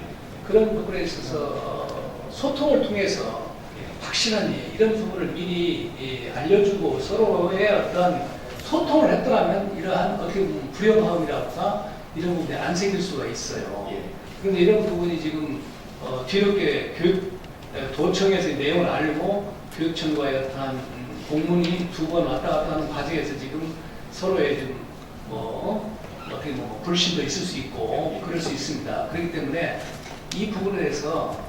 S1: 그런 부분에 있어서 소통을 통해서 확실한 이런 부분을 미리 알려주고 서로의 어떤 소통을 했더라면 이러한 어떻게 보면 불협화음이라든가 이런 부분이 안 생길 수가 있어요. 그런데 이런 부분이 지금 뒤늦게 도청에서 내용을 알고 교육청과의 어떤 공문이 2번 왔다 갔다 하는 과정에서 지금 서로의 좀 어떻게 불신도 있을 수 있고 그럴 수 있습니다. 그렇기 때문에 이 부분에 대해서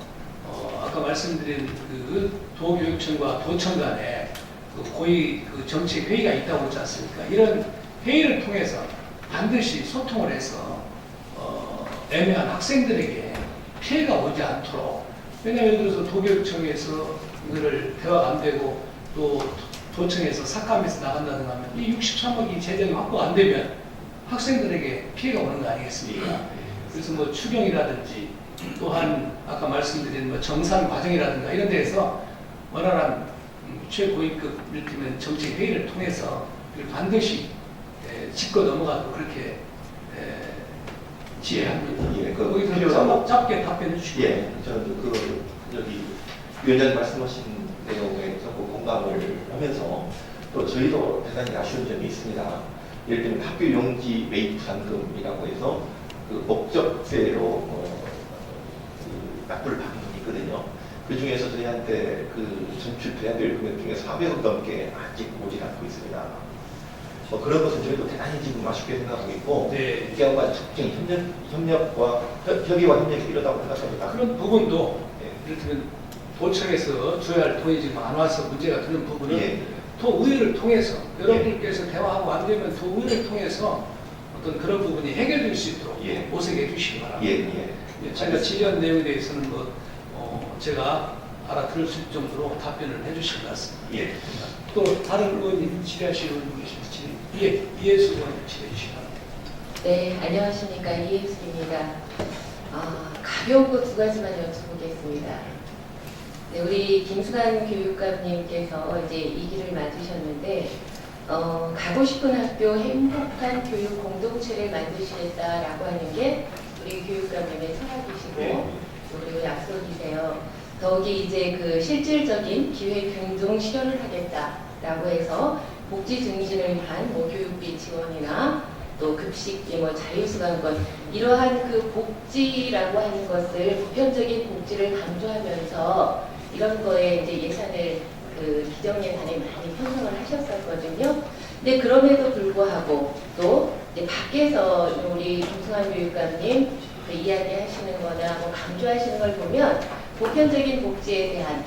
S1: 아까 말씀드린 그 도교육청과 도청 간에 그 고위 그 정책 회의가 있다고 그러지 않습니까? 이런 회의를 통해서 반드시 소통을 해서 애매한 학생들에게 피해가 오지 않도록. 왜냐하면 예를 들어서 도교육청에서 이거를 대화가 안 되고 또 도청에서 삭감해서 나간다든가 하면 이 63억이 재정이 확보 안 되면 학생들에게 피해가 오는 거 아니겠습니까? 그래서 뭐 추경이라든지 또한 아까 말씀드린 뭐 정산 과정이라든가 이런 데에서 원활한 최고위급 이를테면 정책 회의를 통해서 이걸 반드시 짚고 넘어가도록 그렇게 지혜합니다. 거기서 짧게 답변해 주시고.
S2: 저는 여기 위원장님 말씀하신 내용에 자꾸 공감을 하면서 또 저희도 대단히 아쉬운 점이 있습니다. 예를 들면 학교 용지 매입 부담금이라고 해서 그 목적세로 납부를 받는 게 있거든요. 그 중에서 저희한테 그 전출돼야 될 금액 중에 400억 넘게 아직 오지 않고 있습니다. 그런 것은 저희도 대단히 지금 아쉽게 생각하고 있고 기관과 적극적인 협력과 협의와 협력이 필요하다고 생각합니다.
S1: 그런 부분도 예를 들면 도청에서 줘야 할 돈이 지금 안 와서 문제가 되는 부분은
S2: 예.
S1: 도의회를 통해서 여러분께서 대화하고 안 되면 도의회를 통해서 어떤 그런 부분이 해결될 수 있도록
S2: 예.
S1: 모색해 주시기 바랍니다.
S2: 예, 예.
S1: 예, 제가 질의한 내용에 대해서는 제가 알아들을 수 있을 정도로 답변을 해주신 것 같습니다.
S2: 예.
S1: 또 다른 의원님 질의하실 의원님 계신지 이해수 의원님 질의해 주시기 바랍니다.
S5: 네, 안녕하십니까. 이혜숙입니다. 가벼운 거 두 가지만 여쭤보겠습니다. 네, 우리 김수관 교육감님께서 이제 이 길을 맞으셨는데, 가고 싶은 학교 행복한 교육 공동체를 만드시겠다라고 하는 게 우리 교육감님의 철학이시고, 그리고 약속이세요. 더욱이 이제 그 실질적인 기회 균등 실현을 하겠다라고 해서 복지 증진을 위한 교육비 지원이나 또 급식비, 자유수강권 이러한 그 복지라고 하는 것을 보편적인 복지를 강조하면서 이런 거에 이제 예산을 그 기정 예산에 많이 편성을 하셨었거든요. 근데 그럼에도 불구하고 또 이제 밖에서 우리 김승환 교육감님 그 이야기하시는 거나 강조하시는 걸 보면 보편적인 복지에 대한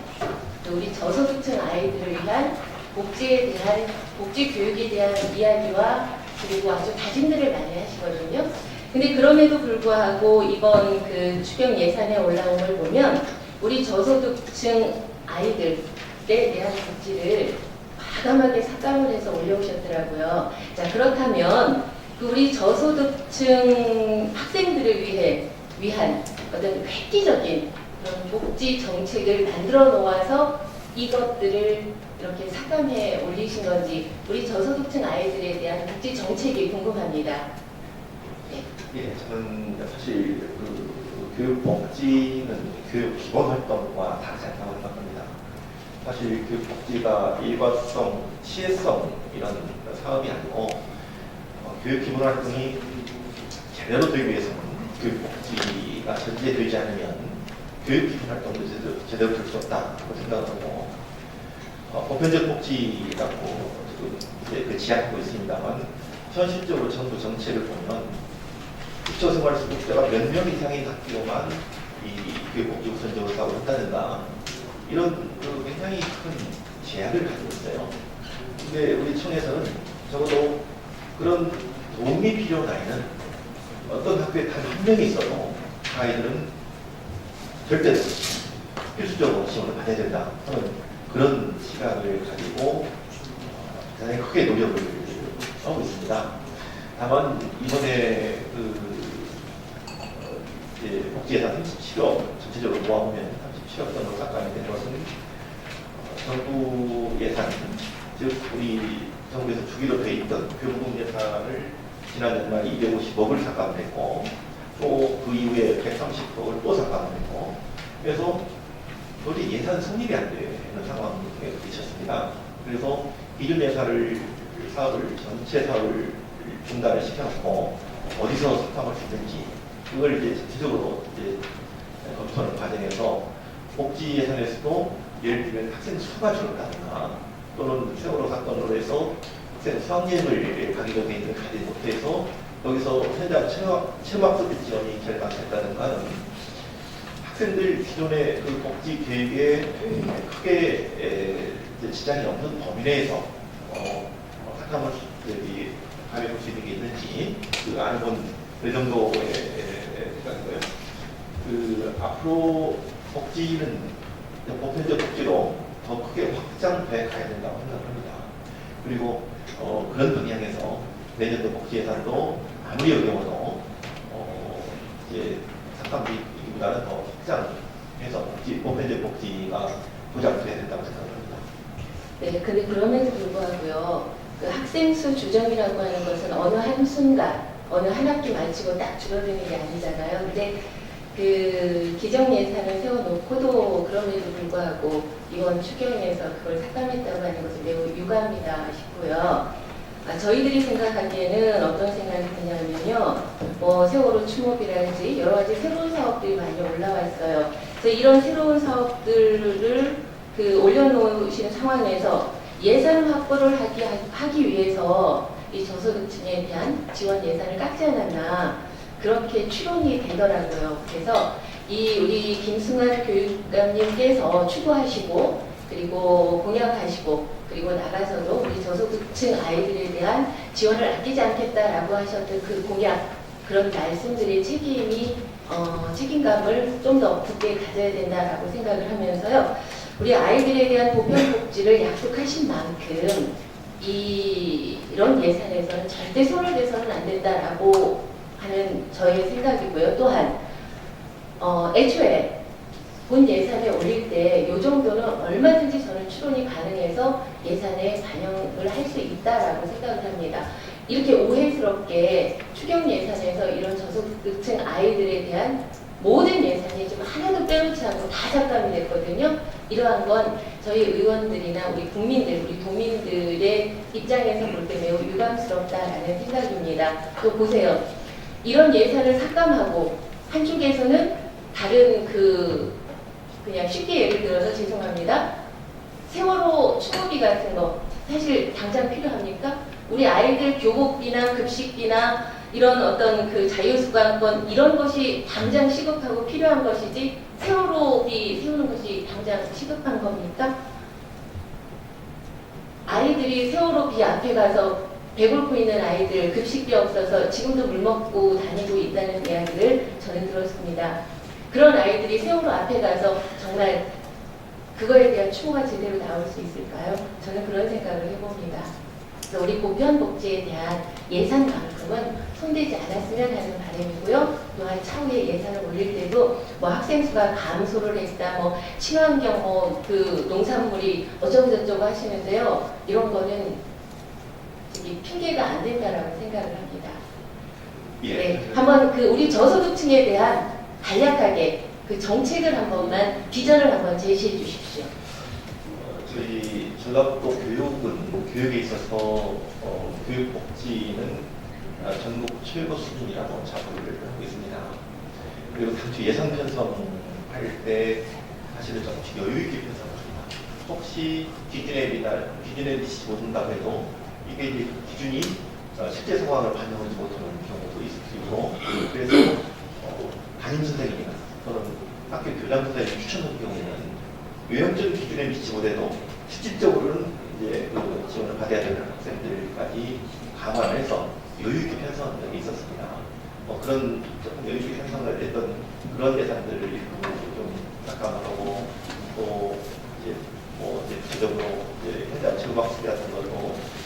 S5: 또 우리 저소득층 아이들을 위한 복지에 대한 복지 교육에 대한 이야기와 그리고 아주 다짐들을 많이 하시거든요. 근데 그럼에도 불구하고 이번 그 추경 예산에 올라온 걸 보면 우리 저소득층 아이들에 대한 복지를 과감하게 삭감을 해서 올려오셨더라고요. 자, 그렇다면 그 우리 저소득층 학생들을 위한 어떤 획기적인 그런 복지 정책을 만들어 놓아서 이것들을 이렇게 삭감해 올리신 건지 우리 저소득층 아이들에 대한 복지 정책이 궁금합니다. 네.
S2: 예, 저는 사실 그 교육 복지는 교육 기본 활동과 다르지 않다고 생각합니다. 사실 교육 복지가 일관성, 시혜성 이런 사업이 아니고 교육 기본 활동이 제대로 되기 위해서는 교육 복지가 전제되지 않으면 교육 기본 활동도 제대로 될 수 없다고 생각하고 보편적 복지라고 지금 이제 그 지향하고 있습니다만 현실적으로 정부 정책을 보면 기초생활수급자가 몇 명 이상의 학교만 이 교육복지 우선적으로 사고 한다든가 이런 굉장히 큰 제약을 가지고 있어요. 근데 우리 청에서는 적어도 그런 도움이 필요한 아이는 어떤 학교에 단 한 명이 있어도 그 아이들은 절대 필수적으로 지원을 받아야 된다 하는 그런 시각을 가지고 굉장히 크게 노력을 하고 있습니다. 다만 이번에 복지예산 37억 전체적으로 모아보면 37억 정도 삭감이 된 것은 정부 예산, 즉 우리 정부에서 주기로 돼 있던 교육부 예산을 지난 연말 250억을 삭감했고 또 그 이후에 130억을 또 삭감했고 그래서 도저히 예산 성립이 안 되는 상황에 있었습니다. 그래서 기존 예산을 전체 사업을 중단을 시켜놓고 어디서 삭감할 수 있는지 그걸 이제 전체적으로 이제 검토하는 과정에서 복지 예산에서도 예를 들면 학생 수가 줄었다거나 또는 세월호 사건으로 해서 학생 수학여행을 가기로 돼 있는 가지 못해서 여기서 현장 체험학 서비스 지원이 결방됐다든가 학생들 기존의 그 복지 계획에 크게 지장이 없는 범위 내에서 삭감을 가려볼 수 있는 게 있는지 그 안본 그 정도의 생각이고요. 그 앞으로 복지는 보편적 복지로 더 크게 확장돼 가야 된다고 생각합니다. 그리고 그런 방향에서 내년도 복지 예산도 아무리 어려워도 이제 삭감비보다는 더 확장해서 보편적 복지가 보장돼야 된다고 생각합니다.
S5: 네, 근데 그럼에도 불구하고요. 그 학생 수 조정이라고 하는 것은 어느 한순간, 어느 한 학기 마치고 딱 줄어드는 게 아니잖아요. 근데 그 기정 예산을 세워놓고도 그럼에도 불구하고 이번 추경에서 그걸 삭감했다고 하는 것은 매우 유감이다 싶고요. 저희들이 생각하기에는 어떤 생각이 드냐면요. 세월호 추모비라든지 여러 가지 새로운 사업들이 많이 올라왔어요. 그래서 이런 새로운 사업들을 올려놓으신 상황에서 예산 확보를 하기 위해서 이 저소득층에 대한 지원 예산을 깎지 않았나 그렇게 추론이 되더라고요. 그래서 이 우리 김승환 교육감님께서 추구하시고 그리고 공약하시고 그리고 나가서도 우리 저소득층 아이들에 대한 지원을 아끼지 않겠다라고 하셨던 그 공약 그런 말씀들의 책임감을 좀 더 굳게 가져야 된다라고 생각을 하면서요. 우리 아이들에 대한 보편 복지를 약속하신 만큼 이런 예산에서는 절대 손을 대서는 안 된다라고 하는 저의 생각이고요. 또한 애초에 본 예산에 올릴 때 이 정도는 얼마든지 저는 추론이 가능해서 예산에 반영을 할 수 있다라고 생각을 합니다. 이렇게 오해스럽게 추경 예산에서 이런 저소득층 아이들에 대한 모든 예산이 좀 하나도 빼놓지 않고 다 삭감이 됐거든요. 이러한 건 저희 의원들이나 우리 국민들, 우리 도민들의 입장에서 볼 때 매우 유감스럽다라는 생각입니다. 또 보세요. 이런 예산을 삭감하고 한쪽에서는 다른 그냥 쉽게 예를 들어서 죄송합니다. 세월호 추모비 같은 거 사실 당장 필요합니까? 우리 아이들 교복비나 급식비나 이런 어떤 그 자유수강권 이런 것이 당장 시급하고 필요한 것이지 세월호비 세우는 것이 당장 시급한 겁니까? 아이들이 세월호비 앞에 가서 배고프고 있는 아이들 급식비 없어서 지금도 물 먹고 다니고 있다는 이야기를 저는 들었습니다. 그런 아이들이 세월호 앞에 가서 정말 그거에 대한 추모가 제대로 나올 수 있을까요? 저는 그런 생각을 해봅니다. 그래서 우리 보편복지에 대한 예산만큼은 손대지 않았으면 하는 바람이고요. 또한 차후에 예산을 올릴 때도 뭐 학생 수가 감소를 했다, 뭐 친환경 그 농산물이 어쩌고저쩌고 하시는데요. 이런 거는 핑계가 안 된다라고 생각을 합니다.
S2: 예.
S5: 네, 한번 우리 저소득층에 대한 간략하게 그 정책을 한 번만 비전을 한번 제시해 주십시오.
S2: 저희 전라북도 교육에 있어서 교육복지는 전국 최고 수준이라고 자부를 하고 있습니다. 그리고 당초 예산 편성할 때 사실은 조금씩 여유 있게 편성합니다. 혹시 기준에 미치지 못한다고 해도 이게 이제 기준이 실제 상황을 반영하지 못하는 경우도 있을 수 있고, 그래서 담임 선생님이나 또는 학교 교장 선생님 추천하는 경우에는 외형적인 기준에 미치지 못해도 실질적으로는 이제 그 지원을 받아야 되는 학생들까지 감안을 해서 여유 있게 편성한 적이 있었습니다. 그런 조금 여유 있게 편성을 했던 그런 예산들을 좀 삭감하고 또 이제 이제 구체적으로 현장 체육학습 같은 것도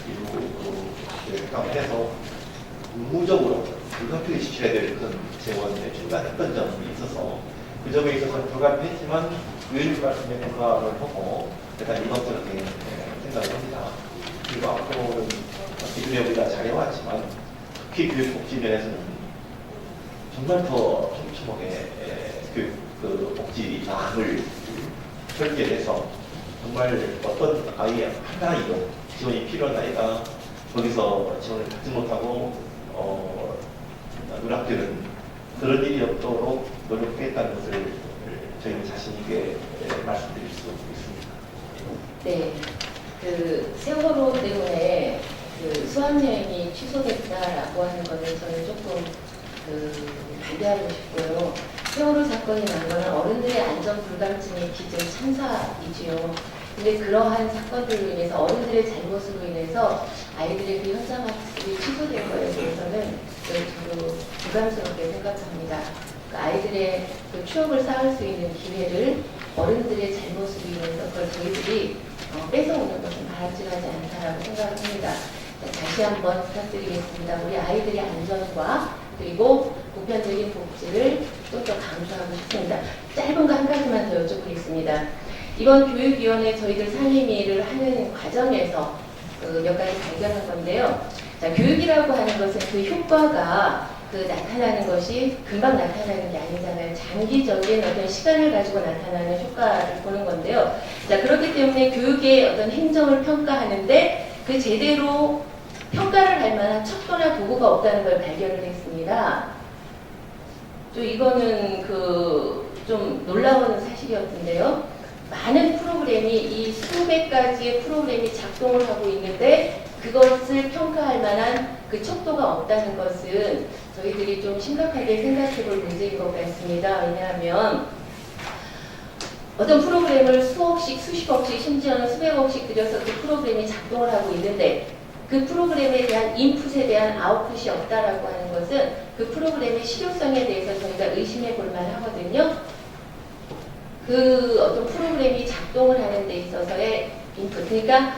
S2: 일부 삭감을 해서 의무적으로 불가피하게 지켜야 될 그런 재원에 중단했던 점이 있어서 그 점에 있어서는 불가피했지만 의원님 말씀에 공감을 하고 약간 일방적인 생각을 합니다. 그리고 앞으로는 기존에 우리가 잘해왔지만 특히 교육복지 면에서는 정말 더 촘촘하게 그 복지망을 설계해서 정말 어떤 아이 하나이도 지원이 필요한 아이가 거기서 지원을 받지 못하고 누락되는 그런 일이 없도록 노력하겠다는 것을 저희는 자신 있게 말씀드릴 수 있습니다.
S5: 네, 그 세월호 때문에 그 수학여행이 취소됐다라고 하는 것을 저는 조금 반대하고 싶고요. 세월호 사건이 난 거는 어른들의 안전 불감증의 기준 참사이지요. 근데 그러한 사건들로 인해서 어른들의 잘못으로 인해서 아이들의 그 현장 학습이 취소된 거에 대해서는 저도 부담스럽게 생각합니다. 그 아이들의 그 추억을 쌓을 수 있는 기회를 어른들의 잘못으로 인해서 그걸 저희들이 뺏어오는 것은 바람직하지 않다라고 생각을 합니다. 다시 한번 부탁드리겠습니다. 우리 아이들의 안전과 그리고 보편적인 복지를 좀 더 강조하고 싶습니다. 짧은 거 한 가지만 더 여쭙겠습니다. 이번 교육위원회 저희들 상임위를 하는 과정에서 몇 가지 발견한 건데요. 자, 교육이라고 하는 것은 그 효과가 나타나는 것이 금방 나타나는 게 아니잖아요. 장기적인 어떤 시간을 가지고 나타나는 효과를 보는 건데요. 자, 그렇기 때문에 교육의 어떤 행정을 평가하는데 그 제대로 평가를 할 만한 척도나 도구가 없다는 걸 발견을 했습니다. 또 이거는 좀 놀라운 사실이었던데요. 많은 프로그램이 이 수백 가지의 프로그램이 작동을 하고 있는데 그것을 평가할 만한 그 척도가 없다는 것은 저희들이 좀 심각하게 생각해 볼 문제인 것 같습니다. 왜냐하면 어떤 프로그램을 수억씩, 수십억씩, 심지어는 수백억씩 들여서 그 프로그램이 작동을 하고 있는데 그 프로그램에 대한 인풋에 대한 아웃풋이 없다라고 하는 것은 그 프로그램의 실효성에 대해서 저희가 의심해 볼 만하거든요. 그 어떤 프로그램이 작동을 하는 데 있어서의 인풋, 그러니까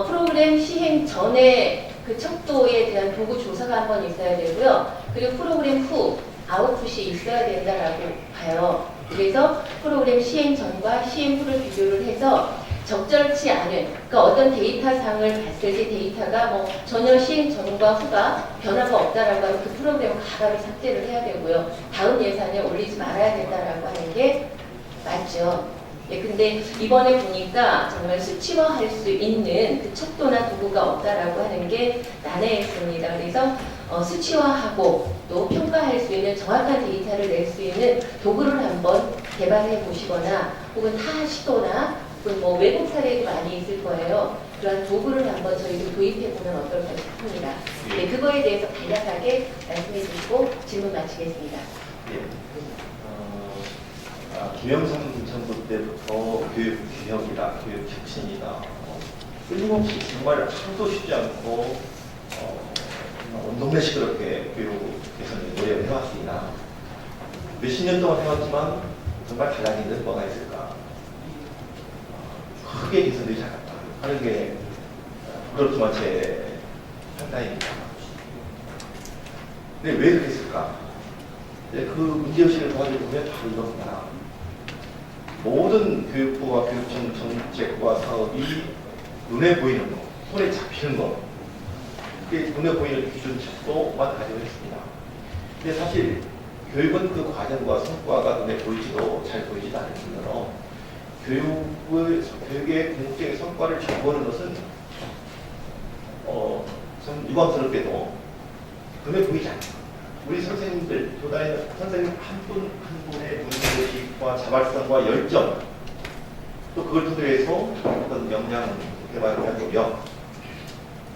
S5: 프로그램 시행 전에 그 척도에 대한 도구 조사가 한번 있어야 되고요. 그리고 프로그램 후 아웃풋이 있어야 된다라고 봐요. 그래서 프로그램 시행 전과 시행 후를 비교를 해서 적절치 않은, 그러니까 어떤 데이터상을 봤을 때 데이터가 뭐 전혀 시행 전과 후가 변화가 없다라고 하면 그 프로그램을 가감히 삭제를 해야 되고요. 다음 예산에 올리지 말아야 된다라고 하는 게 맞죠. 예, 근데 이번에 보니까 정말 수치화할 수 있는 그 척도나 도구가 없다라고 하는 게 난해했습니다. 그래서 수치화하고 또 평가할 수 있는 정확한 데이터를 낼 수 있는 도구를 한번 개발해 보시거나 혹은 타 시도나 혹은 뭐 외국 사례도 많이 있을 거예요. 그런 도구를 한번 저희도 도입해 보면 어떨까 싶습니다. 네, 그거에 대해서 간략하게 말씀해 주시고 질문 마치겠습니다.
S2: 김영삼 정부 때부터 교육 개혁이다, 교육 혁신이다, 끊임없이 정말 하루도 쉬지 않고 온 동네 시끄럽게 교육 개선에 노력을 해왔습니다. 몇십 년 동안 해왔지만 정말 달라진 데는 뭐가 있을까? 크게 개선되지 않았다 하는 게 그렇지만 제 판단입니다. 근데 왜 그렇게 했을까? 그 문제의식을 도와주면 바로 이겁니다. 모든 교육부와 교육청 정책과 사업이 눈에 보이는 거, 손에 잡히는 거, 이게 눈에 보이는 기준책도만 가지고 있습니다. 근데 사실 교육은 그 과정과 성과가 눈에 보이지도 잘 보이지도 않을 뿐더러 교육의 궁극적인 성과를 정보하는 것은 좀 유감스럽게도 눈에 보이지 않습니다. 우리 선생님들, 교단의 선생님 한 분 한 분의 문제의식과 자발성과 열정, 또 그걸 토대로 해서 어떤 역량 개발을 한 노력,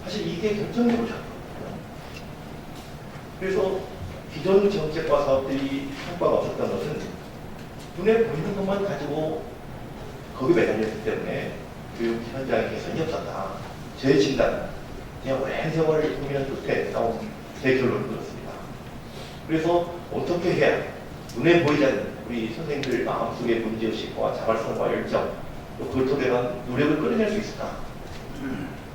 S2: 사실 이게 결정적으로 작동합니다. 그래서 기존 정책과 사업들이 성과가 없었던 것은 눈에 보이는 것만 가지고 거기 매달렸기 때문에 교육 현장의 개선이 없었다. 제 진단, 그냥 오랜 세월을 고민한 끝에 나온 제 결론은 그렇습니다. 그래서 어떻게 해야 눈에 보이지 않는 우리 선생님들 마음속의 문제의식과 자발성과 열정, 또 그걸 토대로 한 노력을 끌어낼 수 있을까?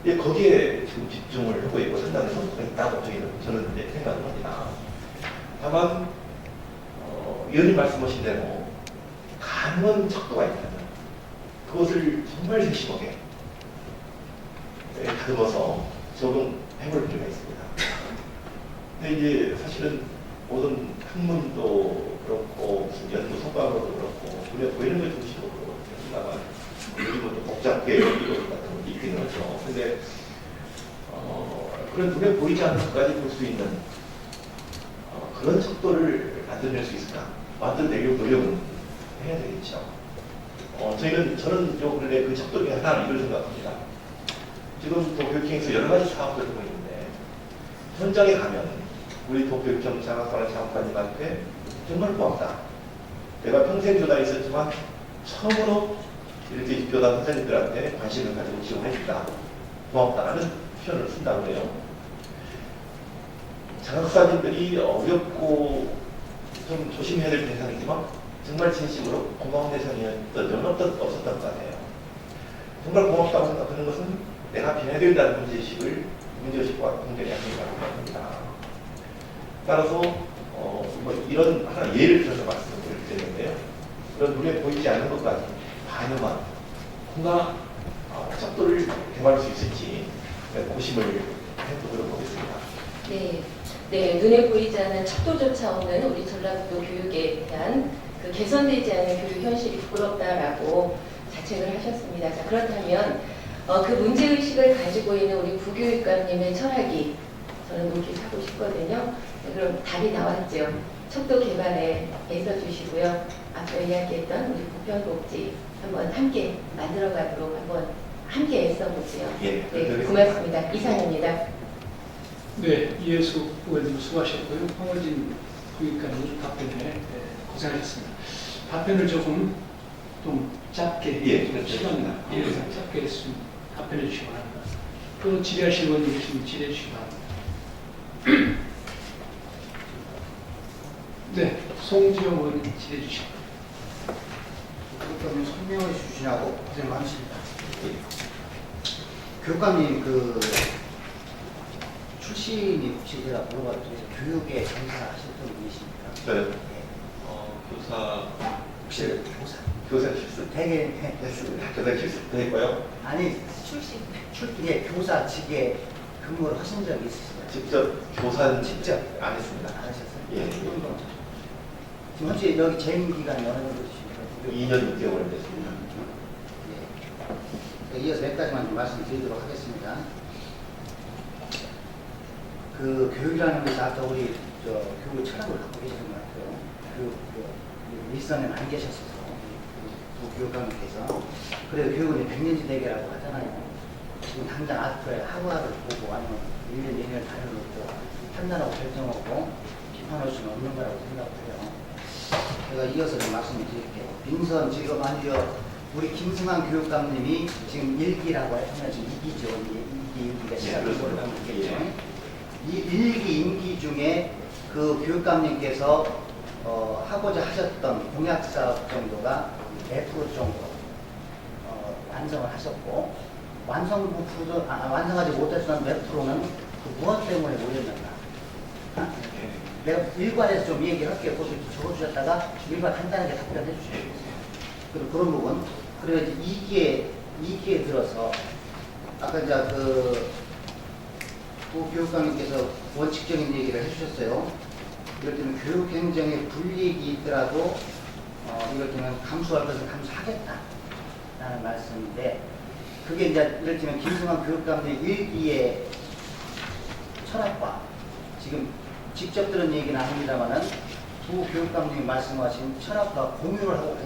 S2: 거기에 지금 집중을 하고 있고 상당히 성과가 있다고 저는 이제 생각을 합니다. 다만 의원님 말씀하신 대로 가능한 척도가 있다면 그것을 정말 세심하게 다듬어서 적용해볼 필요가 있습니다. 근데 이제 사실은 모든 학문도 그렇고 무슨 연구 성과로도 그렇고 우리가 보이는 걸 중심으로 생각하면 요즘은 또 복잡하게 이론 같은 것도 있긴 하죠. 근데 그런 눈에 보이지 않는 것까지 볼 수 있는 그런 척도를 만들어낼 수 있을까? 만들어내려고 노력은 해야 되겠죠. 저는 요 근래 그 척도 중에 하나를 이걸 생각합니다. 지금 도교육청에서 여러 가지 사업들을 하고 있는데 현장에 가면 우리 도교육청 장학사랑 장학관님한테 정말 고맙다. 내가 평생 교단에 있었지만 처음으로 이렇게 교단 선생님들한테 관심을 가지고 지원해준다. 고맙다라는 표현을 쓴다고 해요. 장학사님들이 어렵고 좀 조심해야 될 대상이지만 정말 진심으로 고마운 대상이었던 적은 없었던 것 같아요. 정말 고맙다고 생각하는 것은 내가 변해야 된다는 문제의식과 공존의 약속이라고 생각합니다. 따라서 이런 하나 예를 들어서 말씀을 드리는데요. 그런 눈에 보이지 않는 것까지 반영한 뭔가 척도를 개발할 수 있을지 고심을 해보도록 하겠습니다.
S5: 네, 눈에 보이지 않는 척도조차 없는 우리 전라북도 교육에 대한 그 개선되지 않은 교육 현실이 부끄럽다라고 자책을 하셨습니다. 자, 그렇다면 그 문제의식을 가지고 있는 우리 부교육감님의 철학이 저는 녹입하고 싶거든요. 네, 그럼 답이 나왔죠. 척도 개발에 애써주시고요. 아까 이야기했던 우리 보편복지 한번 함께 만들어가도록 한번 함께 애써보지요.
S2: 예,
S5: 네, 고맙습니다. 이상입니다.
S1: 네, 이해수 의원님 수고하셨고요. 황원진 부의장님 답변에 고생하셨습니다. 답변을 조금 좀 짧게 시간 예상 짧게 했으면 답변해 주시기 바랍니다. 또 질의하실 의원님 계시면 질의해 주시기 바랍니다. 네, 송지영 의원님 질의해 주시기 바랍니다.
S6: 교육감님 설명해 주시냐고 고생 많으십니다. 교육감님 그 출신이 혹시 제가 물어봤더니 교육에 종사하셨던 분이십니까?
S2: 저요?
S6: 예.
S2: 교사
S6: 혹시 교사?
S2: 교사 실습
S6: 되게
S2: 교사 실습도 했고요.
S6: 아니
S5: 출신.
S6: 예, 교사 직에 근무를 하신 적이 있으시죠?
S2: 직접 교사는
S6: 직접
S2: 안 했습니다.
S6: 안 하셨어요?
S2: 예.
S6: 지금 현재 여기 재임 기간이 어느 정도 되십니까?
S2: 2년 6개월 됐습니다.
S6: 예. 이어서 몇 가지만 좀 말씀드리도록 하겠습니다. 그 교육이라는 것이 아까 우리 교육 철학을 갖고 계시는 것 같아요. 일선에 많이 계셨어서 그 교육감님께서 그래도 교육은 100년지 대계라고 하잖아요. 지금 당장 앞으로 하루하루를 보고 아니면 1년, 2년 단위로 놓고 판단하고 결정하고 비판할 수는 없는 거라고 생각해요. 제가 이어서 좀 말씀을 드릴게요. 민선 지금 아니요 우리 김승환 교육감님이 지금 1기라고 하면 지금 2기죠. 2기가 시작된 걸로 알고 있겠죠. 이 1기 임기 중에 그 교육감님께서 하고자 하셨던 공약사업 정도가 100% 정도 완성을 하셨고 완성하지 못했던 몇 프로는 그 무엇 때문에 몰렸는가? 내가 일괄에서 좀 얘기를 할게요. 그것도 적어주셨다가 일괄 간단하게 답변해 주시겠어요. 그리고 그런 부분. 그리고 이제 2기에 들어서 아까 이제 그 교육감님께서 원칙적인 얘기를 해주셨어요. 이럴 때는 교육 행정에 불이익이 있더라도 이럴 때는 감수할 것은 감수하겠다라는 말씀인데 그게 이제 이럴 때는 김승환 교육감의 일기의 철학과 지금 직접 들은 얘기는 아닙니다만은 두 교육감님이 말씀하신 철학과 공유를 하고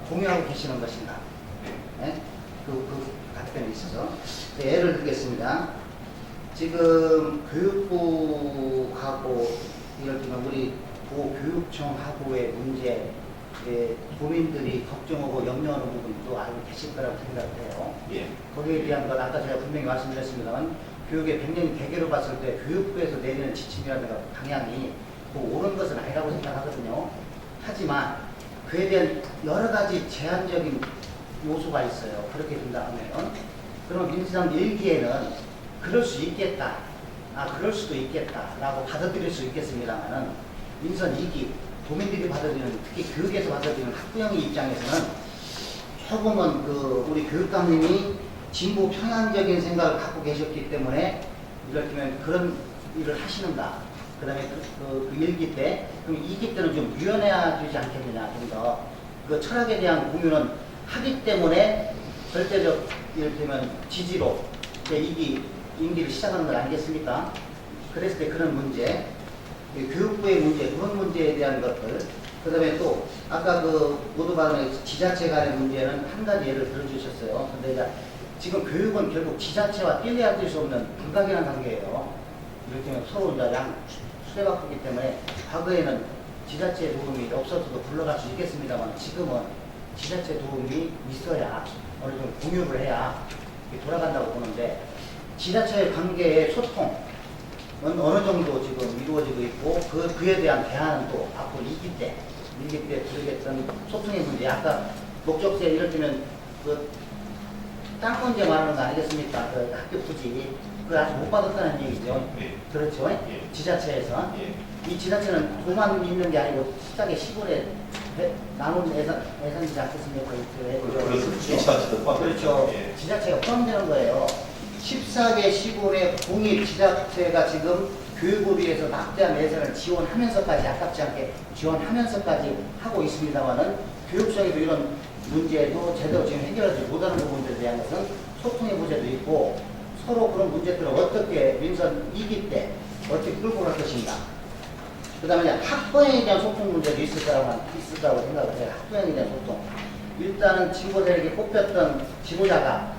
S6: 공유하고 계시는 것인가? 네? 그 답변에 있어서 예를 들겠습니다. 지금 교육부하고 이럴 때는 우리 교육청하고의 문제 도민들이 걱정하고 염려하는 부분도 알고 계실 거라고 생각해요.
S2: 예.
S6: 거기에 대한 건 아까 제가 분명히 말씀드렸습니다만 교육의 100년 대계로 봤을 때 교육부에서 내리는 지침이라든가 방향이 옳은 것은 아니라고 생각하거든요. 하지만 그에 대한 여러 가지 제한적인 요소가 있어요. 그렇게 된다면 그럼 민주당 1기에는 그럴 수 있겠다. 그럴 수도 있겠다. 라고 받아들일 수 있겠습니다만은 민선 2기 도민들이 받아들이는 특히 교육에서 받아들이는 학부형의 입장에서는 조금은 우리 교육감님이 진보 편향적인 생각을 갖고 계셨기 때문에 이럴 때면 그런 일을 하시는가. 그 다음에 그 1기 때, 그럼 2기 때는 좀 유연해야 되지 않겠느냐. 좀 더 그 철학에 대한 공유는 하기 때문에 절대적 이를테면 지지로 2기 임기를 시작하는 건 아니겠습니까? 그랬을 때 그런 문제, 교육부의 문제, 그런 문제에 대한 것들, 그 다음에 또 아까 모두 발언의 지자체 간의 문제는 한 가지 예를 들어주셨어요. 근데 이제 지금 교육은 결국 지자체와 뗄래야 뗄 수 없는 불가결한 관계예요. 이렇게 서로 이제 수레바꾸기 때문에 과거에는 지자체 도움이 없어서도 굴러갈 수 있겠습니다만 지금은 지자체 도움이 있어야 어느 정도 공유를 해야 돌아간다고 보는데 지자체의 관계의 소통은 어느 정도 지금 이루어지고 있고 그에 대한 대안은 또 앞으로 2기 때 들으겠던 소통의 문제 아까 목적세 이럴 때면 땅 문제 말하는 거 아니겠습니까? 학교 부지 그걸 아직 못 받았다는 얘기죠.
S2: 예.
S6: 그렇죠?
S2: 예.
S6: 지자체에서
S2: 예.
S6: 이 지자체는 도만 있는 게 아니고 시작에 시골에 나눈 예산이지 않겠습니까?
S2: 그렇습니다. 지자체도 포함.
S6: 그렇죠.
S2: 예.
S6: 지자체가 포함되는 거예요. 14개 시골의 공익 지자체가 지금 교육을 위해서 막대한 예산을 지원하면서까지 아깝지 않게 지원하면서까지 하고 있습니다만은 교육청에도 이런 문제도 제대로 지금 해결하지 못하는 부분들에 대한 것은 소통의 문제도 있고 서로 그런 문제들을 어떻게 민선 2기 때 어떻게 끌고 갈 것인가. 그 다음에 학부형에 대한 소통 문제도 있을 거라고 생각을 해요. 학부형에 대한 소통. 일단은 지도자에게 뽑혔던 지도자가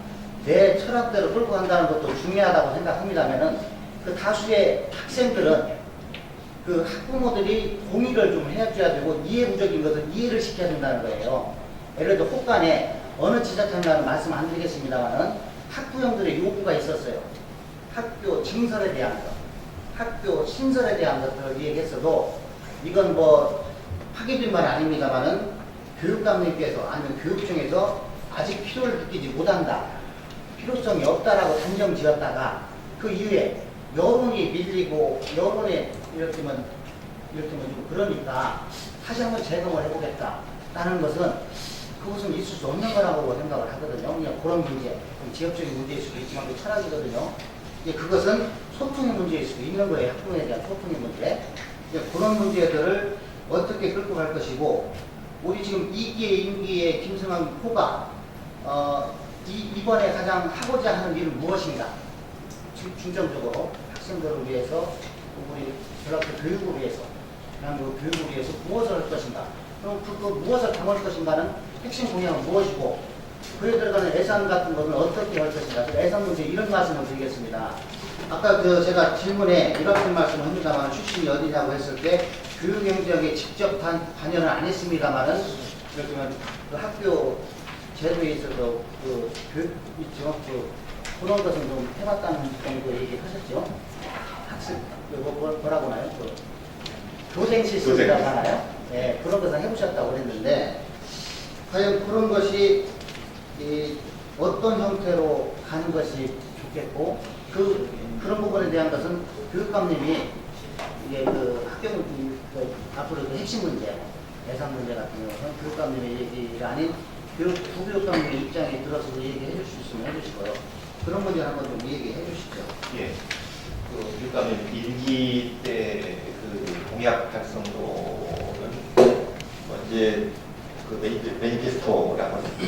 S6: 내 철학대로 끌고 간다는 것도 중요하다고 생각합니다면은 그 다수의 학생들은 그 학부모들이 동의를 좀 해줘야 되고 이해 부족인 것은 이해를 시켜야 된다는 거예요. 예를 들어 혹간에 어느 지자체인가는 말씀 안 드리겠습니다만은 학부형들의 요구가 있었어요. 학교 증설에 대한 것, 학교 신설에 대한 것들을 얘기했어도 이건 뭐 파기된 말이 아닙니다만은 교육감님께서 아니면 교육청에서 아직 필요를 느끼지 못한다, 필요성이 없다라고 단정 지었다가 그 이후에 여론이 밀리고 여론에 이렇게면 좀 그러니까 다시 한번 재검을 해보겠다라는 것은 그것은 있을 수 없는 거라고 생각을 하거든요. 그냥 그런 문제, 좀 지역적인 문제일 수도 있지만 그 철학이거든요. 그것은 소통의 문제일 수도 있는 거예요. 학부모에 대한 소통의 문제. 그런 문제들을 어떻게 끌고 갈 것이고, 우리 지금 2기의 임기의 김승환 후보가 이번에 가장 하고자 하는 일은 무엇인가? 중점적으로 학생들을 위해서, 우리 전라도 교육을 위해서, 대한민국 교육을 위해서 무엇을 할 것인가? 그럼 그 무엇을 담을 것인가는 핵심 공약은 무엇이고, 그에 들어가는 예산 같은 것은 어떻게 할 것인가? 예산 문제 이런 말씀을 드리겠습니다. 아까 제가 질문에 이렇게 말씀을 합니다만 출신이 어디냐고 했을 때 교육행정에 직접 관여는 안 했습니다만은 그렇지만 그 학교 제도에 있어서 그 교육 있죠. 그런 것은 좀 해봤다는 정도 얘기하셨죠. 학습 뭐라고 하나요? 교생 시스템이라고 하나요? 네, 그런 것을 해보셨다고 그랬는데 과연 그런 것이 어떤 형태로 가는 것이 좋겠고, 그런 부분에 대한 것은 교육감님이 이게 그 학교 앞으로 그 핵심 문제, 예산 문제 같은 경우는 교육감님의 얘기가 아닌 부교육감님의 입장에 들어서서 얘기해 줄 수 있으면 해주시고요. 그런 문제 한번 좀 얘기해 주시죠.
S2: 예. 교육감님 임기 때 그 공약 달성도는 이제 그 매니페스토라고 하는 게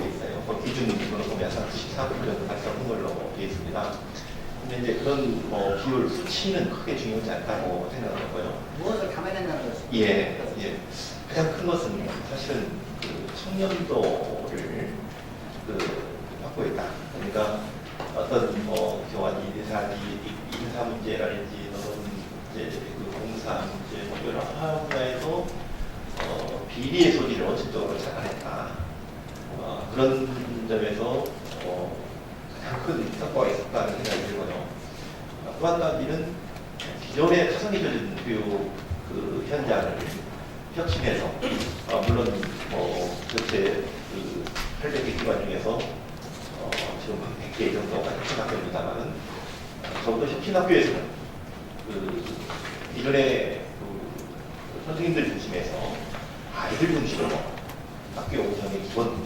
S2: 있어요. 그 기준으로 보면 한 94% 달성한 걸로 되어 있습니다. 근데 이제 그런 비율 수치는 크게 중요하지 않다고 생각하고요.
S6: 무엇을 담아낸다는 것이죠?
S2: 예. 가장 큰 것은 사실은 그 청년도를 확보했다. 그러니까 어떤 교환이 인사 문제라든지 이제 그 공사 문제 여러 분야에서 비리의 소지를 원칙적으로 차단했다. 그런 점에서 가장 큰 성과가 있었다는 생각이 들고요. 또 한 가지는 기존의 타성이 젖은 교육 그 현장을 혁신해서 물론 전체 그 800개 기관 중에서 지금 100개 정도가 혁신학교입니다만은 적어도 혁신학교에서는 그 기존의 그 선생님들 중심에서 아이들 중심으로 학교 운영의 기본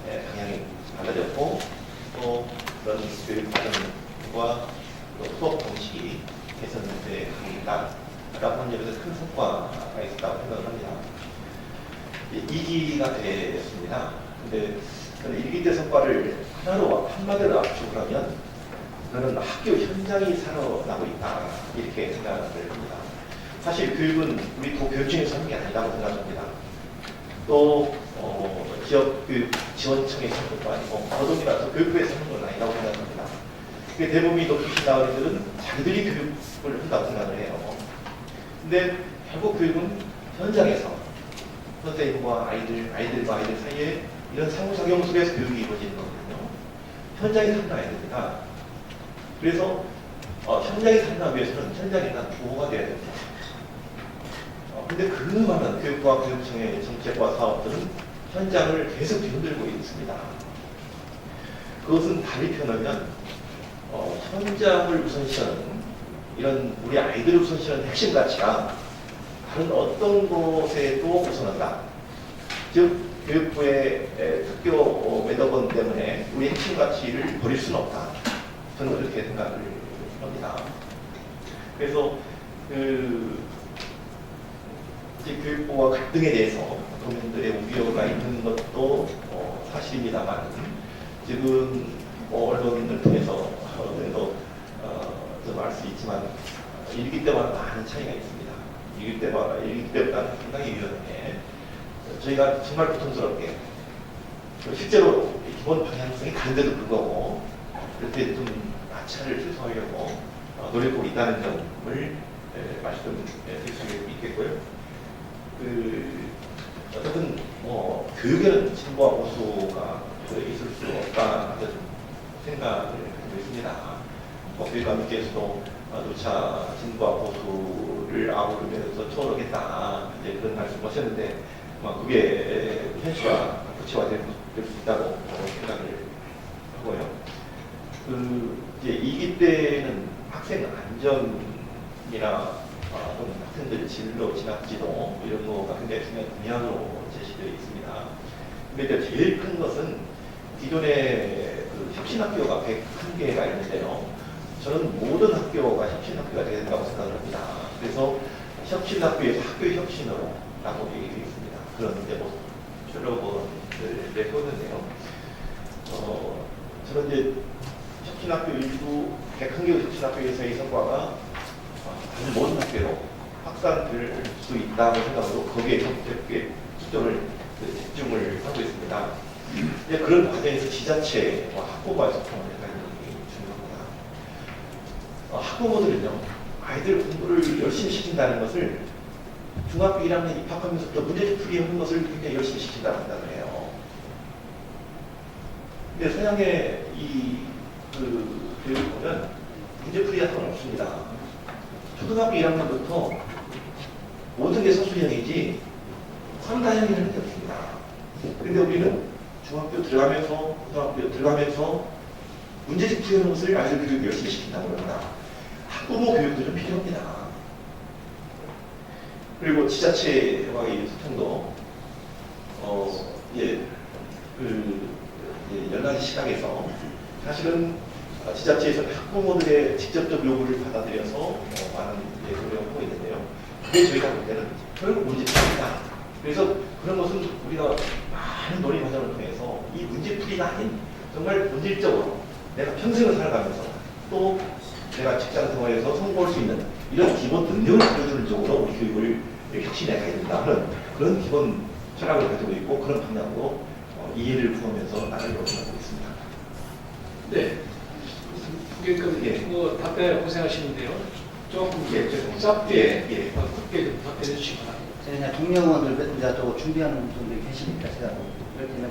S2: 방향이 달라졌고, 또 그런 교육 과정과 수업 방식이 개선돼 가겠다라고 하는 점에서 큰 성과가 있었다고 생각을 합니다. 2기가 됐습니다. 근데 1기 때 성과를 한마디로 압축을 하면 그거는 학교 현장이 살아나고 있다, 이렇게 생각을 합니다. 사실 교육은 우리 교육청에서 하는 게 아니라고 생각합니다. 또 지역 교육 지원청에서 하는 것도 아니고 더더욱이나 교육부에서 하는 건 아니라고 생각합니다. 대부분이 높이신 나머지들은 자기들이 교육을 한다고 생각을 해요. 근데 결국 교육은 현장에서 선생님과 아이들과 아이들 사이에 이런 상호작용 속에서 교육이 이루어지는 거거든요. 현장에 살아야 됩니다. 그래서 현장에 살아나기 위해서는 현장에 대한 보호가 돼야 됩니다. 근데 그 많은 교육부와 교육청의 정책과 사업들은 현장을 계속 뒤흔들고 있습니다. 그것은 다르게 표현하면 현장을 우선시하는 이런 우리 아이들을 우선시하는 핵심 가치가 다른 어떤 곳에도 우선한다. 즉 교육부의 특교 매덕원 때문에 우리 핵심 가치를 버릴 수는 없다. 저는 그렇게 생각을 합니다. 그래서 이제 교육부와 갈등에 대해서 국민들의 우려가 있는 것도 사실입니다만, 지금 언론을 통해서 좀 알 수 있지만 1기 때와 많은 차이가 있습니다. 1기 때보다는 상당히 유연하게 저희가 정말 고통스럽게 실제로 기본 방향성이 다른데도 불구하고 이렇게 좀 마찰을 해소하려고 노력하고 있다는 점을 말씀드릴 수 있겠고요. 어쨌든 교육에는 진보와 보수가 있을 수 없다는 생각을 가지고 있습니다. 교육감님께서도 누차 진보와 보수를 아우르면서 초월하겠다 이제 그런 말씀하셨는데 그게 현실화 구체화될 수 있다고 생각을 하고요. 이제 2기 때는 학생 안전이나 또는 학생들 진로 진학지도 이런 거가 굉장히 중요한 분야로 제시되어 있습니다. 근데 제일 큰 것은 기존의 혁신학교가 101개가 있는데요. 저는 모든 학교가 혁신학교가 되어야 된다고 생각을 합니다. 그래서 혁신학교에서 학교의 혁신으로 라고 얘기되어 있습니다. 그런 이제 여러 번을 내놓는데요. 저는 이제 혁신학교 일부 101개 혁신학교에서의 성과가 아주 모든 학교로 확산될 수 있다고 생각으로 거기에 초점을 집중을 하고 있습니다. 그런 과정에서 지자체와 학부모와의 소통을 굉장히 중요합니다. 학부모들은요, 아이들 공부를 열심히 시킨다는 것을 중학교 1학년 입학하면서부터 문제집 풀이하는 것을 굉장히 열심히 시킨다고 생각을 해요. 근데 서양의 교육을 보면 문제풀이 같은 건 없습니다. 초등학교 1학년부터 모든 게 서술형이지 선다형이라는 게 없습니다. 근데 우리는 중학교 들어가면서 고등학교 들어가면서 문제집 풀이하는 것을 아이들 교육을 열심히 시킨다고 합니다. 학부모 교육도 좀 필요합니다. 그리고 지자체와의 소통도 연간 시각에서 사실은 지자체에서 학부모들의 직접적 요구를 받아들여서 많은 노력을 하고 있는데요. 그게 저희가 볼 때는 결국 문제풀이다. 그래서 그런 것은 우리가 많은 논의 과정을 통해서 이 문제풀이가 아닌 정말 본질적으로 내가 평생을 살아가면서 또 내가 직장 생활에서 성공할 수 있는 이런 기본 능력을 보여주는 쪽으로 우리 교육을 혁신해 가야 된다 하는 그런 기본 철학을 가지고 있고 그런 방향으로 이해를 구하면서 나가려고 하고 있습니다.
S1: 네. 후계급 답변에 고생하시는데요. 조금 짧게 굵게 좀 답변해 주시기 바랍니다.
S6: 제가 동료원들 이제 또 준비하는 분들이 계시니까 제가 이럴 때는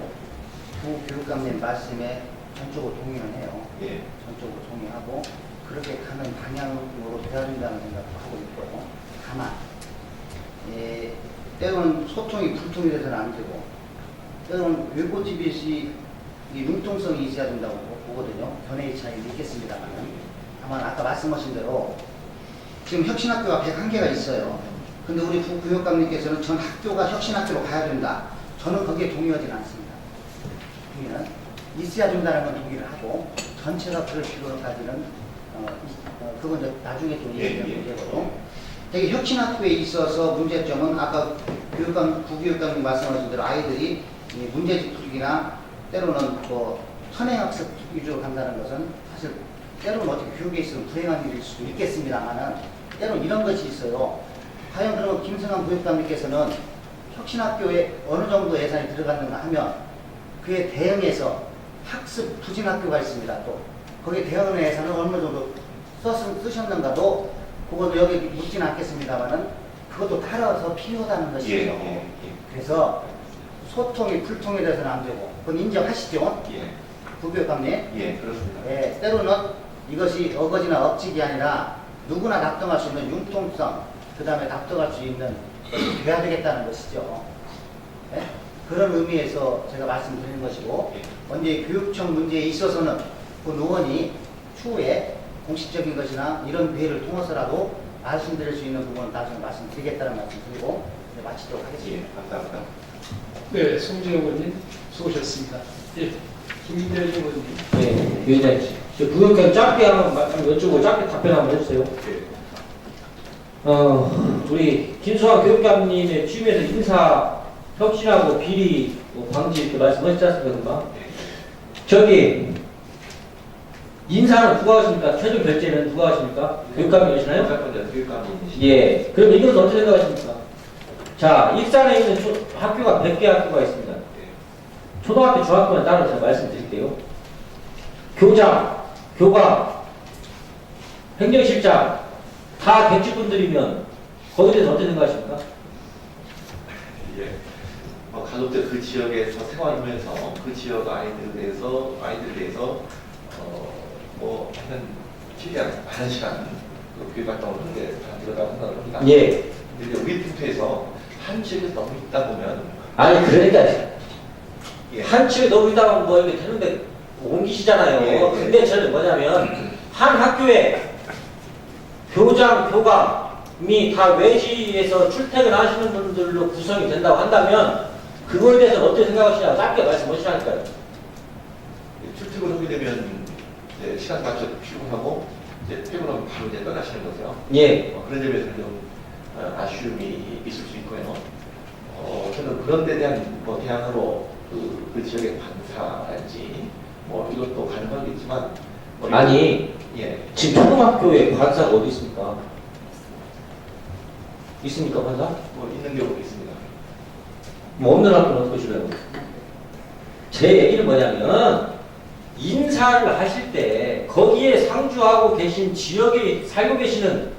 S6: 부교육감님 말씀에 전적으로 동의를 해요.
S2: 예.
S6: 전적으로 동의하고 그렇게 가는 방향으로 돼야 된다는 생각을 하고 있고요. 다만 때로는 소통이 불통이 돼서는 안 되고 때로는 외고 TBC 이 융통성이 있어야 된다고 보거든요. 견해의 차이는 있겠습니다만 다만 아까 말씀하신 대로 지금 혁신학교가 101개가 있어요. 근데 우리 부교육감님께서는 전 학교가 혁신학교로 가야 된다. 저는 거기에 동의하지는 않습니다. 동의는 있어야 된다는 건 동의를 하고 전체가 그럴 필요까지는 그건 이제 나중에 또 얘기할 문제거든요. 되게 혁신학교에 있어서 문제점은 아까 부교육감님 말씀하신 대로 아이들이 문제집 풀기나 때로는 선행학습 위주로 간다는 것은 사실 때로는 어떻게 교육에 있으면 불행한 일일 수도 있겠습니다만은 때로는 이런 것이 있어요. 과연 그러면 김승환 부교육감님께서는 혁신학교에 어느 정도 예산이 들어갔는가 하면 그에 대응해서 학습 부진학교가 있습니다. 또 거기에 대응하는 예산은 어느 정도 쓰셨는가도 그것도 여기 묻지는 않겠습니다만은 그것도 따라서 필요하다는 것이죠. 그래서 소통이 불통이 돼서는 안 되고 그건 인정하시죠? 부교육감님?
S2: 예, 그렇습니다.
S6: 때로는 이것이 어거지나 억직이 아니라 누구나 납득할 수 있는 융통성, 그 다음에 납득할 수 있는 것이 돼야 되겠다는 것이죠. 네? 그런 의미에서 제가 말씀드리는 것이고, 언제 교육청 문제에 있어서는 그 노원이 추후에 공식적인 것이나 이런 기회를 통해서라도 말씀드릴 수 있는 부분은 나중에 말씀드리겠다는 말씀 드리고 마치도록 하겠습니다.
S2: 감사합니다.
S1: 네, 송재영 의원님 수고하셨습니다. 예, 김인재 의원님.
S7: 네, 위원장님. 부교육감 짧게 한번 여쭈고 짧게 답변 한번 해주세요. 우리 김수환 교육감님의 취임에서 인사 혁신하고 비리 방지 이렇게 말씀하셨지 않습니까? 저기 인사는 누가 하십니까? 최종 결제는 누가 하십니까? 교육감이 하시나요?
S2: 교육감이.
S7: 예. 그럼 이것은 어떻게 생각하십니까? 자, 익산에 있는 학교가 100개 학교가 있습니다. 초등학교, 중학교는 따로 제가 말씀드릴게요. 교장, 교감, 행정실장 다 객지분들이면 거기에 대해서 어떻게 생각하십니까?
S8: 예. 가급적 그 지역에서 생활하면서 그 지역 아이들에 대해서 하여튼 최대한 많은 시간 그 교육 활동을 하는 게 바람직하다고 생각을 합니다.
S7: 예.
S8: 근데 우리 punto에서 한 지역에서 너무 있다 보면
S7: 아니 그러니까
S8: 예.
S7: 한 치에 너무 있다가 뭐 이렇게 되는데 옮기시잖아요.
S8: 예, 예.
S7: 근데 저는 뭐냐면 한 학교에 교장, 교감이 다 외지에서 출퇴근하시는 분들로 구성이 된다고 한다면 그거에 대해서 어떻게 생각하시냐 짧게 말씀하시라니까요.
S8: 출퇴근하게 되면 이제 시간 맞춰 출근하고 이제 퇴근하면 바로 이제 떠나시는 거죠.
S7: 예.
S8: 그런 점에서는 좀 아쉬움이 있을 수 있고요. 저는 그런 데 대한 대안으로 그 지역의 관사랄지 이것도 가능하겠지만
S7: 아니
S8: 예.
S7: 지금 초등학교에 관사가 어디 있습니까? 있습니까 관사?
S8: 있는 경우도 있습니다.
S7: 뭐 없는 학교는 어떠실래요? 제 얘기는 뭐냐면 인사를 하실 때 거기에 상주하고 계신 지역에 살고 계시는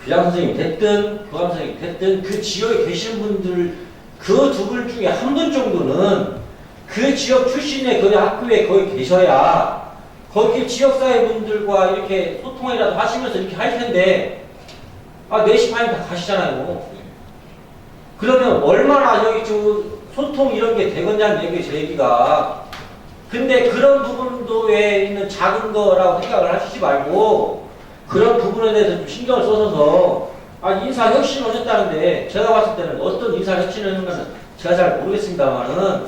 S7: 교장 선생님이 됐든 교감 선생님이 됐든 그 지역에 계신 분들 그 두 분 중에 한 분 정도는 그 지역 출신의 그 학교에 거기 계셔야 거기 지역사회 분들과 이렇게 소통이라도 하시면서 이렇게 할 텐데 4시 반에 다 가시잖아요. 그러면 얼마나 여기 소통 이런 게 되겠냐는 얘기예요, 제 얘기가. 근데 그런 부분도에 있는 작은 거라고 생각을 하시지 말고 그런 부분에 대해서 좀 신경을 써서 인사 혁신을 하셨다는데 제가 봤을 때는 어떤 인사 혁신을 했는가는 제가 잘 모르겠습니다만은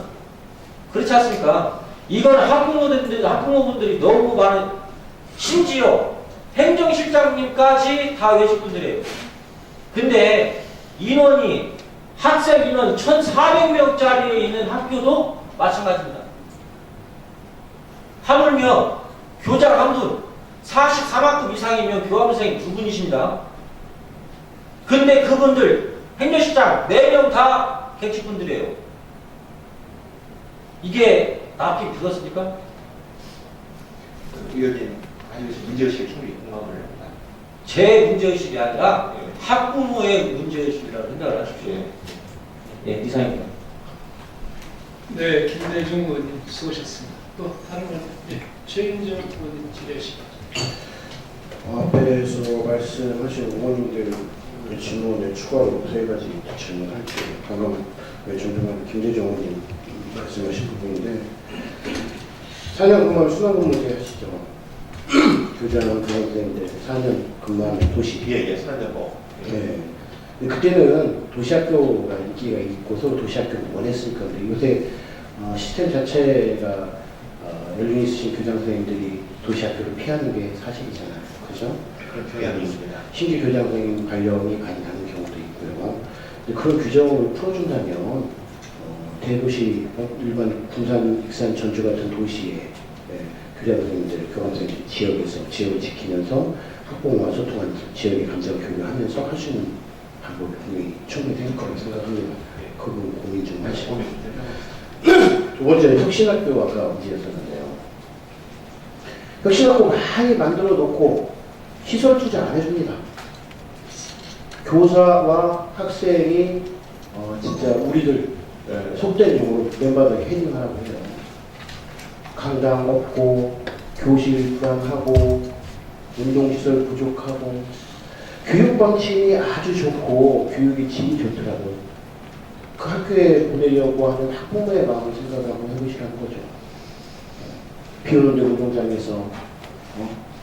S7: 그렇지 않습니까? 이건 학부모분들이 너무 많은 심지어 행정실장님까지 다 외직분들이에요. 근데 인원이 학생 인원 1,400명짜리에 있는 학교도 마찬가지입니다. 하물며 교장 한 분, 44만급 이상이면 교감선생님 2분이십니다. 근데 그분들 행정실장 4명 다 객지분들이에요. 이게 납득이 들었습니까?
S8: 의원님 알려주신 문제의식에 충분히 공감을 합니다.
S7: 제 문제의식이 아니라 학부모의 문제의식이라고 생각을 하십시오. 예, 이상입니다.
S1: 네, 김대중 의원님 수고하셨습니다. 또 다른 분, 최인정 의원님 질의하시죠.
S9: 앞에서 말씀하신 의원님들 질문에 추가로 세 가지 질문할게요. 방금 존중하는 김대중 의원님 말씀하신 부분인데 4년 근무하면 순환근무제 하시죠. 교장, 교장선생님들 4년 근무하면 도시.
S8: 예, 순환연봉.
S9: 네. 근데 그때는 도시학교가 인기가 있고 서로 도시학교를 원했을 건데 요새 시스템 자체가 연륜 있으신 교장선생님들이 도시학교를 피하는 게 사실이잖아요. 그죠?
S8: 그런 경향이 있습니다.
S9: 신규 교장선생님 발령이 많이 나는 경우도 있고요. 근데 그런 규정을 풀어준다면 대도시, 일반 군산, 익산, 전주 같은 도시에 교장선생님들, 교감선생님들 지역을 지키면서 학부모와 소통하는 지역의 감정 교육을 하면서 할 수 있는 방법이 분명히 충분히 될 거라고 생각합니다. 그 부분 고민 좀 하시고. 두 번째는 혁신학교 아까 문제였었는데요. 혁신학교 많이 만들어 놓고 시설 투자 안 해줍니다. 교사와 학생이 진짜 우리들 속된 용어로 맨바닥에 헤딩하라고 해요. 강당 없고 교실 불안하고 운동시설 부족하고 교육 방침이 아주 좋고 교육의 질이 좋더라고요. 그 학교에 보내려고 하는 학부모의 마음을 생각하고 해보시라는 거죠. 비 오는데 운동장에서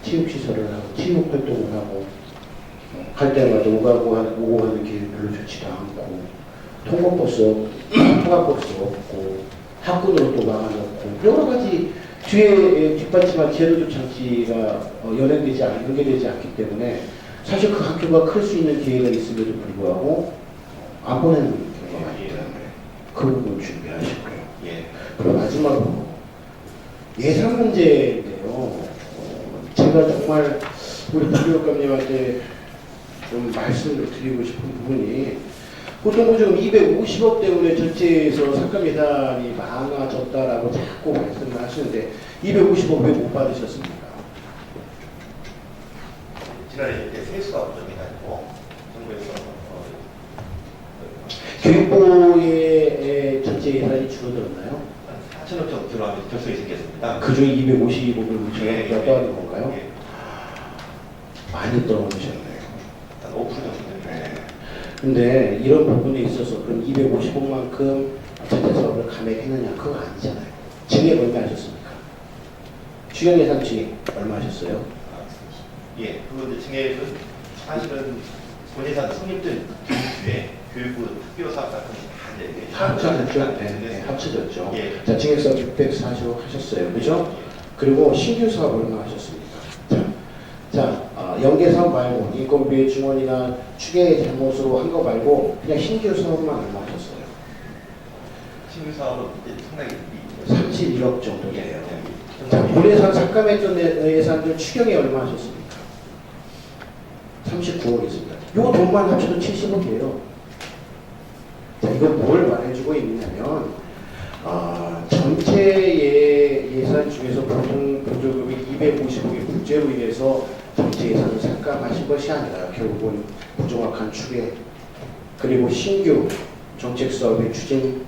S9: 체육시설을 하고 체육활동을 하고 갈 때마다 오고 가는 길이 별로 좋지도 않고 통학버스 없고 학군으로 또 막아놓고 여러 가지 뒤에 뒷받침한 제도적 장치가 연계되지 않기 때문에 사실 그 학교가 클 수 있는 기회가 있음에도 불구하고 안 보내는 경우가 많기 때문에 그 부분 준비하시고요. 그리고 마지막으로 예산 문제인데요. 제가 정말 우리 부교육감님한테 좀 말씀을 드리고 싶은 부분이 보통 지금 250억 때문에 전체에서 삭감 예산이 많아졌다라고 자꾸 말씀을 하시는데 250억 왜 못 받으셨습니까?
S2: 지난해 이때 세수가 부족해가지고 정부에서
S9: 교육부의 전체 예산이 줄어들었나요?
S2: 4천억 정도 들어가면서 결손이 생겼습니다.
S9: 그중에 250억을
S2: 예,
S9: 묻혀서 떠하는 건가요?
S2: 예.
S9: 많이 떨어지셨네요.
S2: 한 5% 정도.
S9: 근데 이런 부분에 있어서 그럼 250억만큼 전체 사업을 감액했느냐? 그거 아니잖아요. 증액 얼마 하셨습니까? 추경 예산 증액 얼마 하셨어요?
S2: 예, 그거 이제 증액은 사실은 본예산 성립된 뒤에 교육부 특별 사업 같은 다
S9: 합쳐졌죠? 네, 합쳐졌죠.
S2: 예.
S9: 자, 증액 사업 640억 하셨어요. 그죠? 그리고 신규 사업 얼마 하셨습니까? 연계 사업 말고 인건비의 증원이나 추계의 잘못으로 한 거 말고 그냥 신규 사업만 얼마 하셨어요?
S2: 신규 사업은 이제 상당히
S9: 31억 정도 돼요. 자, 본예산 삭감했던 예산들 추경에 얼마 하셨습니까? 39억이습니다. 요 돈만 합쳐도 70억이에요. 자, 이거 뭘 말해주고 있냐면 전체 예산 중에서 보조금이 250억의 부재로 인해서 전체 예산을 삭감하신 것이 아니라 결국은 부정확한 추계 그리고 신규 정책 사업의 추진,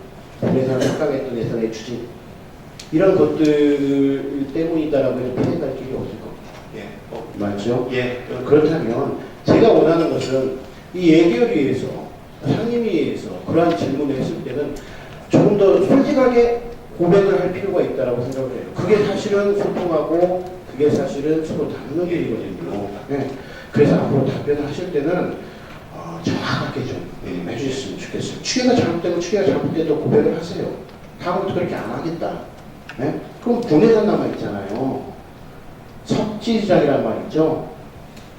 S9: 예산 삭감했던 예산의 추진 이런 것들 때문이다라고 해서 피해갈 길이 없을 겁니다.
S2: 예,
S9: 맞죠?
S2: 예.
S9: 그렇다면 제가 원하는 것은 이 예결위에서 상임위에서 그러한 질문을 했을 때는 조금 더 솔직하게 고백을 할 필요가 있다고 생각을 해요. 그게 사실은 소통하고 그게 사실은 서로 다루는 일이거든요. 네. 그래서 앞으로 답변을 하실 때는 정확하게 좀 해주셨으면 좋겠어요. 추계가 잘못되고 추계가 잘못돼도 고백을 하세요. 다음부터 그렇게 안 하겠다. 네? 그럼 분해산 남아있잖아요. 석지시장이란 말 있죠.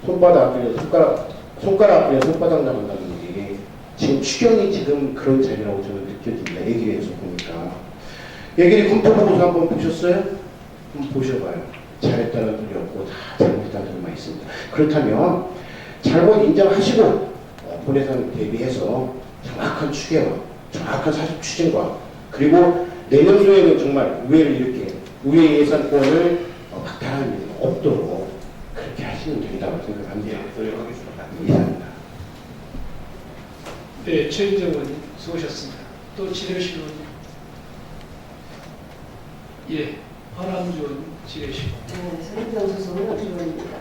S9: 손바닥 앞에 손가락 앞에 손바닥 남았다는 얘기. 지금 추경이 지금 그런 자리라고 저는 느껴집니다. 얘기에서 보니까. 얘기를 검토보고서 한번 보셨어요? 한번 보셔봐요. 잘했다는 소리 없고 다 잘못했다는 소리만 있습니다. 그렇다면 잘못 인정하시고 본예산 대비해서 정확한 추계와 정확한 사실 추진과 그리고 내년도에는 정말 우회 예산권을 박탈하는 일은 없도록 그렇게 하시는 일이라고 생각합니다.
S2: 노력하겠습니다.
S9: 이상입니다.
S1: 네, 최인정 의원님 수고하셨습니다. 또 질의하실 의원님. 예, 허남주 의원님 질의하시고.
S10: 네, 서인정 소속은 의원입니다.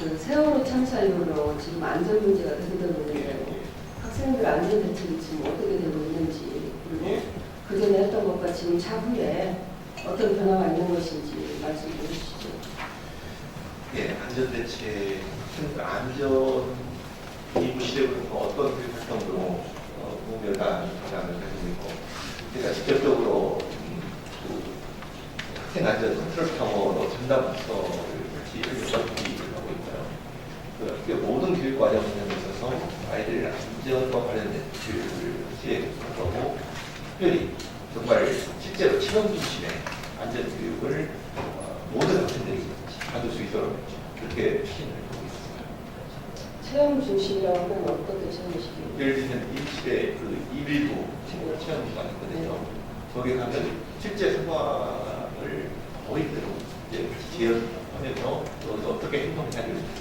S10: 그 세월호 참사 이후로 지금 안전 문제가 되돌아오는데 학생들 안전 대책이 지금 어떻게 되고 있는지 그리고 그 전에 했던 것과 지금 차후에 어떤 변화가 있는 것인지 말씀 해 주시죠.
S8: 예, 안전대책, 안전이 무시되고 어떤 교육 활동으로 공유가 강화를 가지고 있고, 제가 직접적으로 학생 안전 컨트롤 타워로 전담 부서를 같이 하고 있고요. 그 모든 교육 과정에 있어서 아이들 안전과 관련된 교육을 시행하고, 특별히 정말 실제로 체험 중심의 안전 교육을 모든 학생들이 받을 수 있도록 그렇게 추진을 하고 있습니다.
S10: 체험 중심이라고 하면 어떻게 체험 중심이에요?
S8: 예를 들면 임실의 그 219 체험 기관이 있거든요. 거기 가면 실제 상황을 어휘대로 이제 재현하면서 어떻게 행동해야 되는지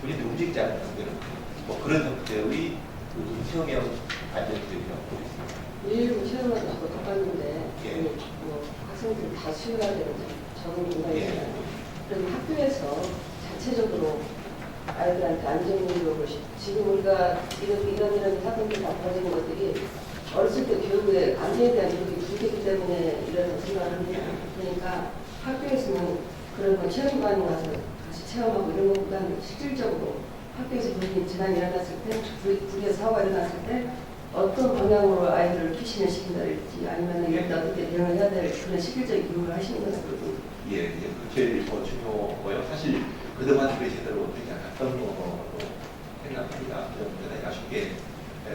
S8: 본인들이 움직이지 않는 상태로 뭐 그런 형태의 그 체험형 안전교육을 하고 있습니다.
S10: 일부 체험을 하고 똑같은데
S8: 예.
S10: 뭐 학생들이 다 수요해야 되는 적응 공간이잖아요.
S8: 예.
S10: 그럼 학교에서 자체적으로 아이들한테 안전교육을 지금 우리가 이런 사건들이 다 벌어지는 것들이 어렸을 때 교육에 안전에 대한 교육이 부족했기 때문에 이런 생각을 합니다. 그러니까 학교에서는 그런 거 체험관에 가서 같이 체험하고 이런 것보다는 실질적으로 학교에서 불이 재난이 일어났을 때, 불의 사고가 일어났을 때 어떤 방향으로 아이들을 피신을 시킨다든지 아니면 이럴 때 어떻게 대응을 해야 될 그런 실질적인 교육을 하시는 것을
S8: 예, 그 제일 중요하고요. 사실 그동안 그게 제대로 되지 않았던 거로 생각합니다. 좀 대단히 아쉽게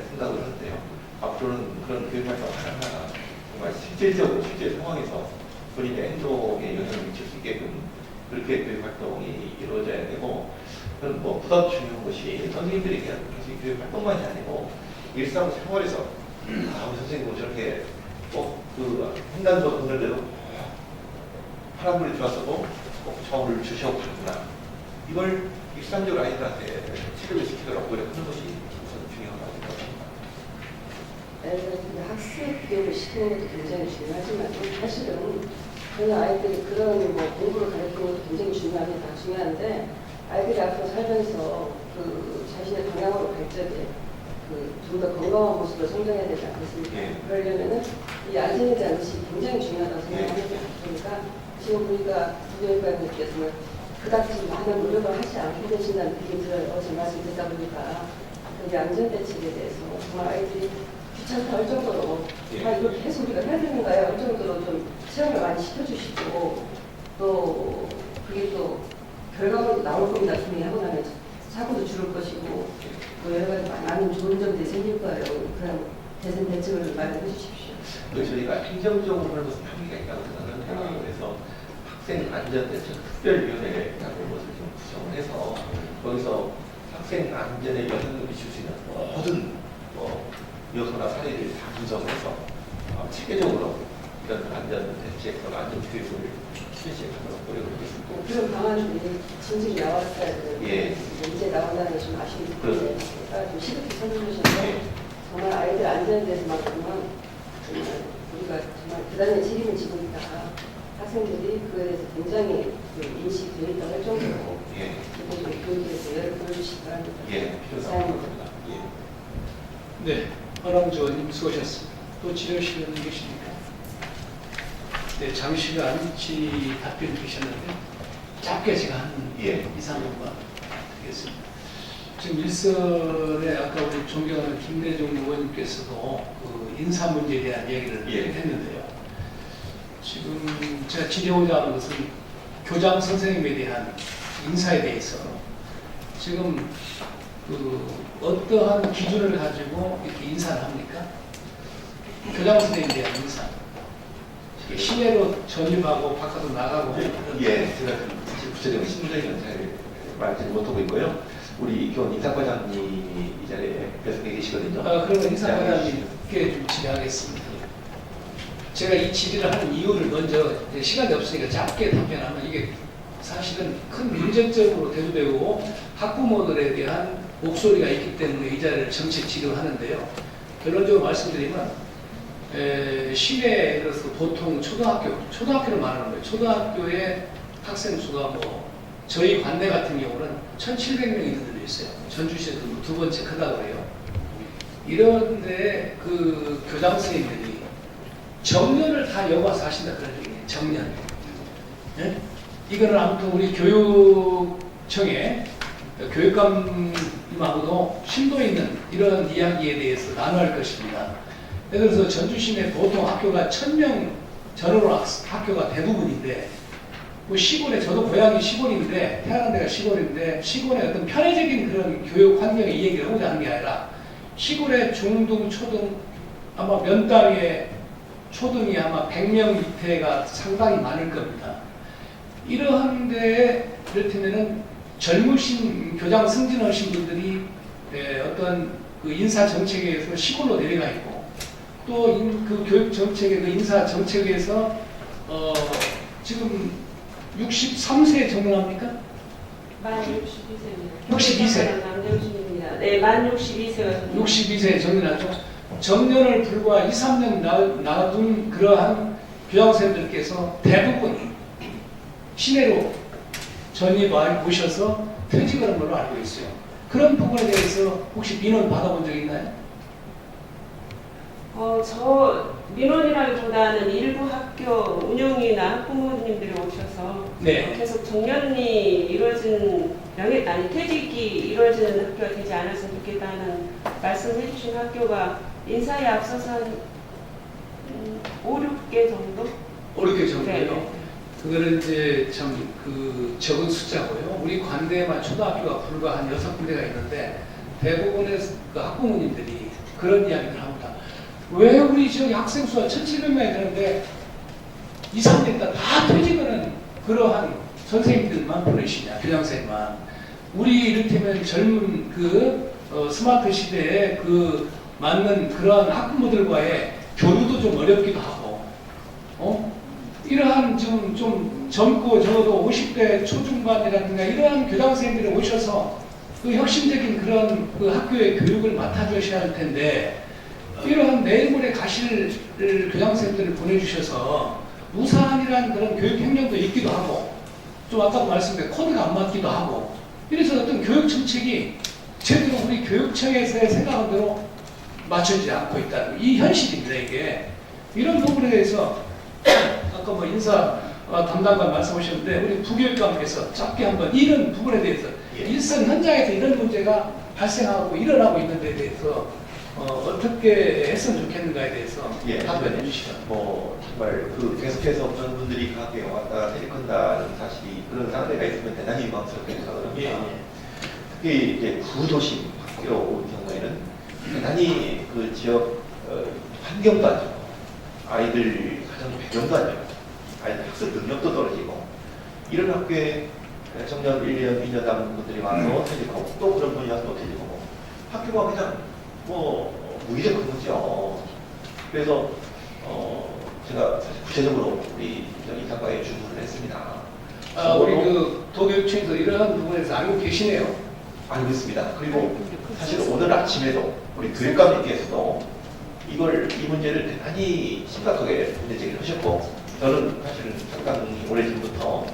S8: 생각을 하는데요. 앞으로는 그런 교육 활동 하나하나 정말 실질적으로 실제 상황에서 본인의 행동에 영향을 미칠 수 있게끔 그렇게 교육 활동이 이루어져야 되고, 그건 뭐 보다 중요한 것이 선생님들에게 계속 교육 활동만이 아니고 일상 생활에서 우리 선생님은 저렇게 꼭 그 횡단보도 건널 때도 파란불이 들어왔어도 꼭 좌우를 주시하고 그러구나. 이걸 일상적으로 아이들한테 체력을 시키도록 노력하는 것이 우선 중요한 것 같습니다.
S10: 애들한테 학습 교육을 시키는 것도 굉장히 중요하지만 사실은 그런 아이들이 그런 뭐 공부를 가르치는 것도 굉장히 중요한데 아이들이 앞으로 살면서 그 자신의 방향으로 갈 적에 좀 더 건강한 모습으로 성장해야 되지 않겠습니까?
S8: 예.
S10: 그러려면은 이 안전에 대한 의식이 굉장히 중요하다고 생각합니다. 그러니까 지금 우리가 부교육관님께서는 그다지 많은 노력을 하지 않고 계신다는 느낌이 들어요. 제 말씀 듣다 보니까 이 안전 대책에 대해서 정말 아이들이 귀찮다 할 정도로
S8: 예.
S10: 아, 이렇게 해서 우리가 해야 되는가요? 할 정도로 좀 체험을 많이 시켜주시고 또 그게 또 결과물도 나올 겁니다. 분명히 하고 나면 사고도 줄을 것이고 또 여러 가지 많은 좋은 점들이 생길 거예요. 그런 대선 대책을 마련해 주십시오.
S8: 저희가 행정적으로 하는 것은 한계가 있다고 생각합니다. 그래서 학생 안전대책 특별위원회라는 것을 좀 구성을 해서 거기서 학생 안전에 영향을 미칠 수 있는 모든 요소나 사례를 다 분석해서 체계적으로 이런 안전 대책과 안전 교육을 실시하도록 노력을 하겠습니다.
S10: 그런 방안이 진작에 나왔어야 되는데
S8: 예.
S10: 이제 나온다는 게 좀 아쉬운
S8: 그렇습니다.
S10: 그러니까 좀 시급히 설명주셔서
S8: 예.
S10: 정말 아이들 안전에 대해서만큼은 정말 우리가 정말 대단히 책임을 지고 있다. 학생들이 그에 대해서 굉장히 인식되어 있다고 할 정도로
S8: 예.
S10: 기본적으로 교육에 대해서 열을 보여주시기 바랍니다.
S8: 예, 필요하다고 생각합니다. 예.
S1: 네, 허남주 의원님 수고하셨습니다. 또 지려시는 계십니까? 네, 장시간 답변 주셨는데 짧게 제가 한
S8: 예.
S1: 2~3분만 드리겠습니다. 지금 일선에 아까 우리 존경하는 김대중 의원님께서도 그 인사 문제에 대한 얘기를
S8: 예.
S1: 했는데요. 지금 제가 지려오자 하는 것은 교장 선생님에 대한 인사에 대해서 지금 그 어떠한 기준을 가지고 이렇게 인사를 합니까? 교장 선생님에 대한 인사. 시내로 전입하고 바깥으로 나가고.
S8: 예, 제가 사실 구체적인 신분적인 잘 말하지 못하고 있고요. 우리 교원 인사과장님이 이 자리에 배석해 계시거든요.
S1: 그러면 인사과장님께 좀 질의하겠습니다. 제가 이 질의를 하는 이유를 먼저 시간이 없으니까 짧게 답변하면 이게 사실은 큰 문제점으로 대두되고 학부모들에 대한 목소리가 있기 때문에 이 자리를 정책 질의를 하는데요. 결론적으로 말씀드리면 시내에 들어서 보통 초등학교를 말하는 거예요. 초등학교의 학생 수가 뭐 저희 관내 같은 경우는 1,700명이 들려 있어요. 전주시에서 두 번째 크다고 그래요. 이런데 그 교장 선생님들이 정년을 다 여과서 하신다 그런 얘기예요. 정년. 예? 이거는 아무튼 우리 교육청에 교육감님하고도 심도 있는 이런 이야기에 대해서 나눠야 할 것입니다. 예를 들어서 전주 시내 보통 학교가 1,000명 전후로 학교가 대부분인데 뭐 시골에 저도 고향이 시골인데 태어난 데가 시골인데 시골의 어떤 편의적인 그런 교육 환경의 이 얘기를 하고자 하는 게 아니라 시골의 중등, 초등 아마 면따위에 초등이 아마 100명 밑에가 상당히 많을 겁니다. 이러한데 이를테면은 젊으신 교장 승진하신 분들이 어떤 그 인사 정책에서 시골로 내려가 있고 또 그 교육 정책의 그 인사 정책에서 지금 63세에 정년합니까?
S10: 만 62세입니다.
S1: 62세.
S10: 남정순입니다. 네, 만 62세가
S1: 62세에 정년하죠. 정년을 불과 2~3년 놔둔 그러한 교장선생님들께서 대부분이 시내로 전입을 보셔서 퇴직을 한 걸로 알고 있어요. 그런 부분에 대해서 혹시 민원 받아본 적 있나요?
S10: 저 민원이라기보다는 일부 학교 운영이나 학부모님들이 오셔서
S1: 네.
S10: 계속 정년이 이루어지는 퇴직이 이루어지는 학교가 되지 않았으면 좋겠다는 말씀을 해주신 학교가 인사에 앞서서 한 5~6개 정도?
S1: 5~6개 정도요.
S10: 네.
S1: 그거는 이제 참 그 적은 숫자고요. 우리 관대에만 초등학교가 불과 한 6군데가 있는데 대부분의 그 학부모님들이 그런 이야기를 합니다. 왜 우리 지역에 학생 수가 1,700명이 되는데 2~3년 있다 다 퇴직하는 그러한 선생님들만 보내시냐, 교장선생님만. 우리 이를테면 젊은 그 스마트 시대에 그 맞는 그러한 학부모들과의 교류도 좀 어렵기도 하고, 이러한 좀 젊고 적어도 50대 초중반이라든가 이러한 교장선생님들이 오셔서 그 혁신적인 그런 그 학교의 교육을 맡아주셔야 할 텐데 이러한 내일모레 가실 교장선생님들을 보내주셔서 무사한이라는 그런 교육 행정도 있기도 하고 좀 아까도 말씀드린 코드가 안 맞기도 하고 이래서 어떤 교육 정책이 제대로 우리 교육청에서의 생각한 대로 맞춰지지 않고 있다는 이 현실입니다. 이게 이런 부분에 대해서 아까 뭐 인사 담당관 말씀하셨는데 우리 부교육감께서 짧게 한번 이런 부분에 대해서 일선 현장에서 이런 문제가 발생하고 일어나고 있는 데 대해서 어떻게 했으면 좋겠는가에 대해서 답변해 주시죠.
S8: 뭐 정말 그 계속해서 그런 분들이 강하게 왔다가 퇴직한다는 사실이 그런 상대가 있으면 대단히 유망스럽게 생각합니다. 특히 이제 구도심 학교로 올 경우에는 대단히 그 지역 환경도 안 좋고 아이들 가정 배경도 안 좋고 아이들 학습 능력도 떨어지고 이런 학교에 청년 1년, 2년 남은 분들이 와서 퇴직하고 또 그런 분이 와서 또 퇴직하고 학교가 그냥 뭐 무기력한 거죠. 그래서 제가 사실 구체적으로 우리 이사과에 주문을 했습니다.
S1: 우리 그 도교육청에서 이러한 부분에서 알고 계시네요.
S8: 알고 있습니다. 그리고 사실 오늘 아침에도 우리 교육감님께서도 이 문제를 대단히 심각하게 문제 제기를 하셨고 저는 사실은 상당히 오래전부터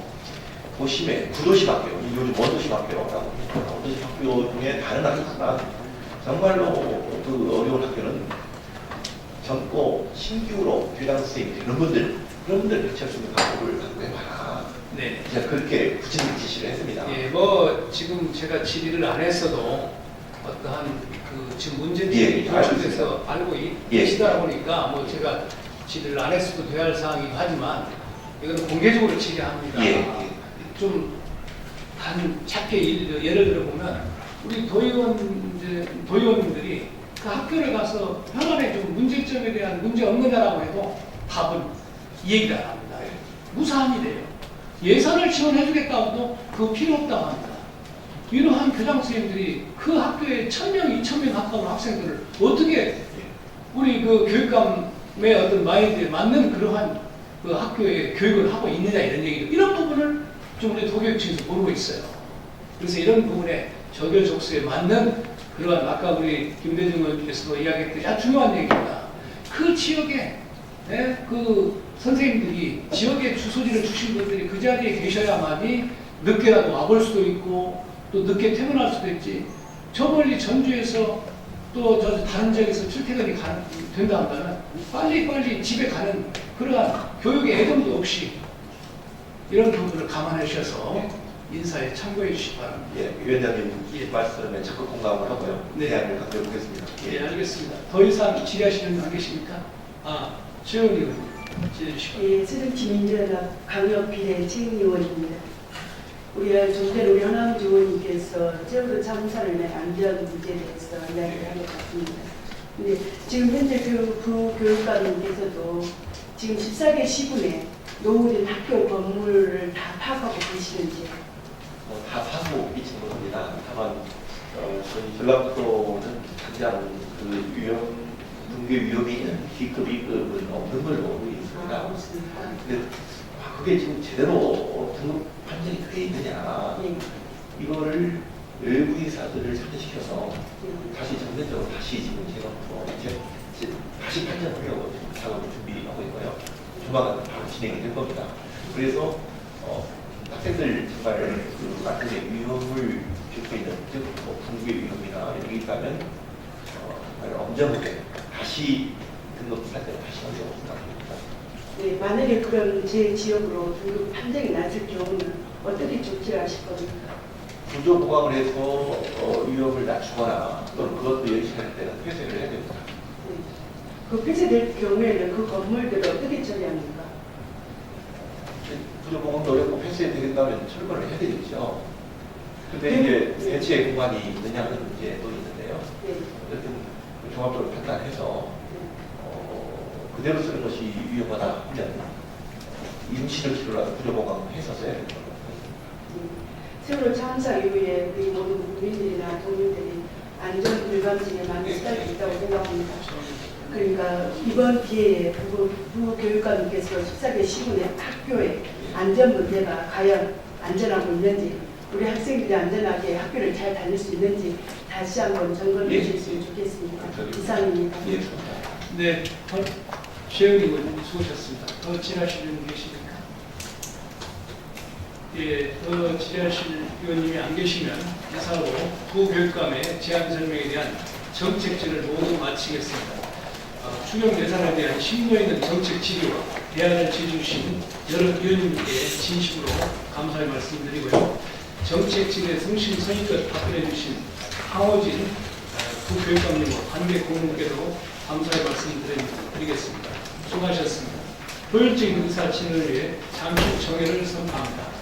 S8: 도심에 구도심 학교, 요즘 원도심 학교라고 원도심 학교 중에 다른 학교지만 정말로 그 어려운 학교는 젊고 신규로 교장 선생님이 되는 분들 그런 분들 배치할 수 있는 방법을 강구해봐라.
S1: 네.
S8: 제가 그렇게 구체적인 지시를 했습니다.
S1: 예, 뭐 지금 제가 질의를 안 했어도 어떠한 그 지금 문제점이 도출돼서 알고 계시다 보니까 뭐 제가 질의를 안 했어도 돼야 할 사항이긴 하지만 이거는 공개적으로 질의합니다. 좀 짧게 예를 들어보면 우리 도의원님들이 그 학교를 가서 현안에 좀 문제점에 대한 문제 없느냐라고 해도 답은 얘기를 안 합니다. 무사합니다요. 예산을 지원해주겠다고 해도 그거 필요 없다고 합니다. 이러한 교장 선생님들이 그 학교에 1000명, 2000명 가까운 학생들을 어떻게 우리 그 교육감의 어떤 마인드에 맞는 그러한 그 학교에 교육을 하고 있느냐 이런 얘기죠. 이런 부분을 좀 우리 도교육청에서 모르고 있어요. 그래서 이런 부분에 적여족수에 맞는 그러한 아까 우리 김대중 의원께서도 이야기했듯이 아주 중요한 얘기입니다. 그 지역에 그 선생님들이 지역에 주소지를 주신 분들이 그 자리에 계셔야만이 늦게라도 와볼 수도 있고 또 늦게 퇴근할 수도 있지. 저 멀리 전주에서 또 저 다른 지역에서 출퇴근이 된다 한다면 빨리 집에 가는 그러한 교육의 애정도 없이 이런 부분을 감안하셔서 인사에 참고해 주시기 바랍니다.
S8: 위원장님 말씀에 적극 공감을 하고요. 대안을 갖도록 하겠습니다.
S1: 알겠습니다. 더 이상 질의하시는 분 안 계십니까? 최은희 의원 질의해 주시기
S11: 새정치민주연합 강력비례 최은희 의원입니다. 좀 전에 우리 현황주 의원님께서 제주도 참사를 낸 안전 문제에 대해서 이야기를 한 것 같습니다. 근데 지금 현재 부교육감님께서도 지금 14개 시군에 노후된 학교 건물을 다 파악하고 계시는지?
S8: 다 파고 있는 겁니다. 다만 저희 전라북도는 당장 그 등교 위험이 있는 D급, 2급은 없는 걸로 있습니다. 근데 그게 지금 제대로 등급 판정이 돼 있느냐 이거를 외부 인사들을 참여시켜서 다시 전면적으로 다시 지금 제가 다시 판정하려고 작업을 준비하고 있고요. 조만간 바로 진행이 될 겁니다. 그래서 학생들 정말 그 나중에 위험을 겪고 있는 즉 등교 위험이나 이런 게 있다면 정말 엄정하게 다시 등급 판정을 다시 하려고 생각합니다.
S11: 네, 만약에 그런 제 지역으로 등급 판정이 났을 경우는 어떻게 조치를 하실 겁니까?
S8: 구조 보강을 해서 위험을 낮추거나 또는 그것도 열심히 할 때는 폐쇄를 해야 됩니다.
S11: 네. 그 폐쇄될 경우에는 그 건물들을 어떻게 처리합니까?
S8: 구조 보강도 어렵고 폐쇄된다면 철거를 해야 되겠죠. 근데 이제 대체 공간이 있느냐는 문제도 있는데요. 어쨌든 종합적으로 판단해서 그대로 쓰는 것이 위험하다 하면 임시를 치료라도 구조 보강해서 써야 됩니다.
S11: 세월호 참사 이후에 우리 모든 국민들이나 동민들이 안전 불감증에 많이 시달려 있다고 생각합니다. 그러니까 이번 기회에 부교육감님께서 14개 시군의 학교의 안전 문제가 과연 안전하고 있는지, 우리 학생들이 안전하게 학교를 잘 다닐 수 있는지 다시 한번 점검해 주셨으면 좋겠습니다. 이상입니다.
S8: 예.
S1: 네, 최영님 수고하셨습니다. 더 질의하실 분 계십니까? 예, 더 질의하실 의원님이 안 계시면 이사로 부교육감의 제안 설명에 대한 정책지를 모두 마치겠습니다. 추경 예산에 대한 심도 있는 정책 지리와 대안을 지어주신 여러 의원님께 진심으로 감사의 말씀드리고요. 정책 지리에 성심성의껏 답변해 주신 황호진 부교육감님과 관계 고문께도 감사의 말씀드리겠습니다. 수고하셨습니다. 효율적인 의사 진행을 위해 잠시 정회를 선포합니다.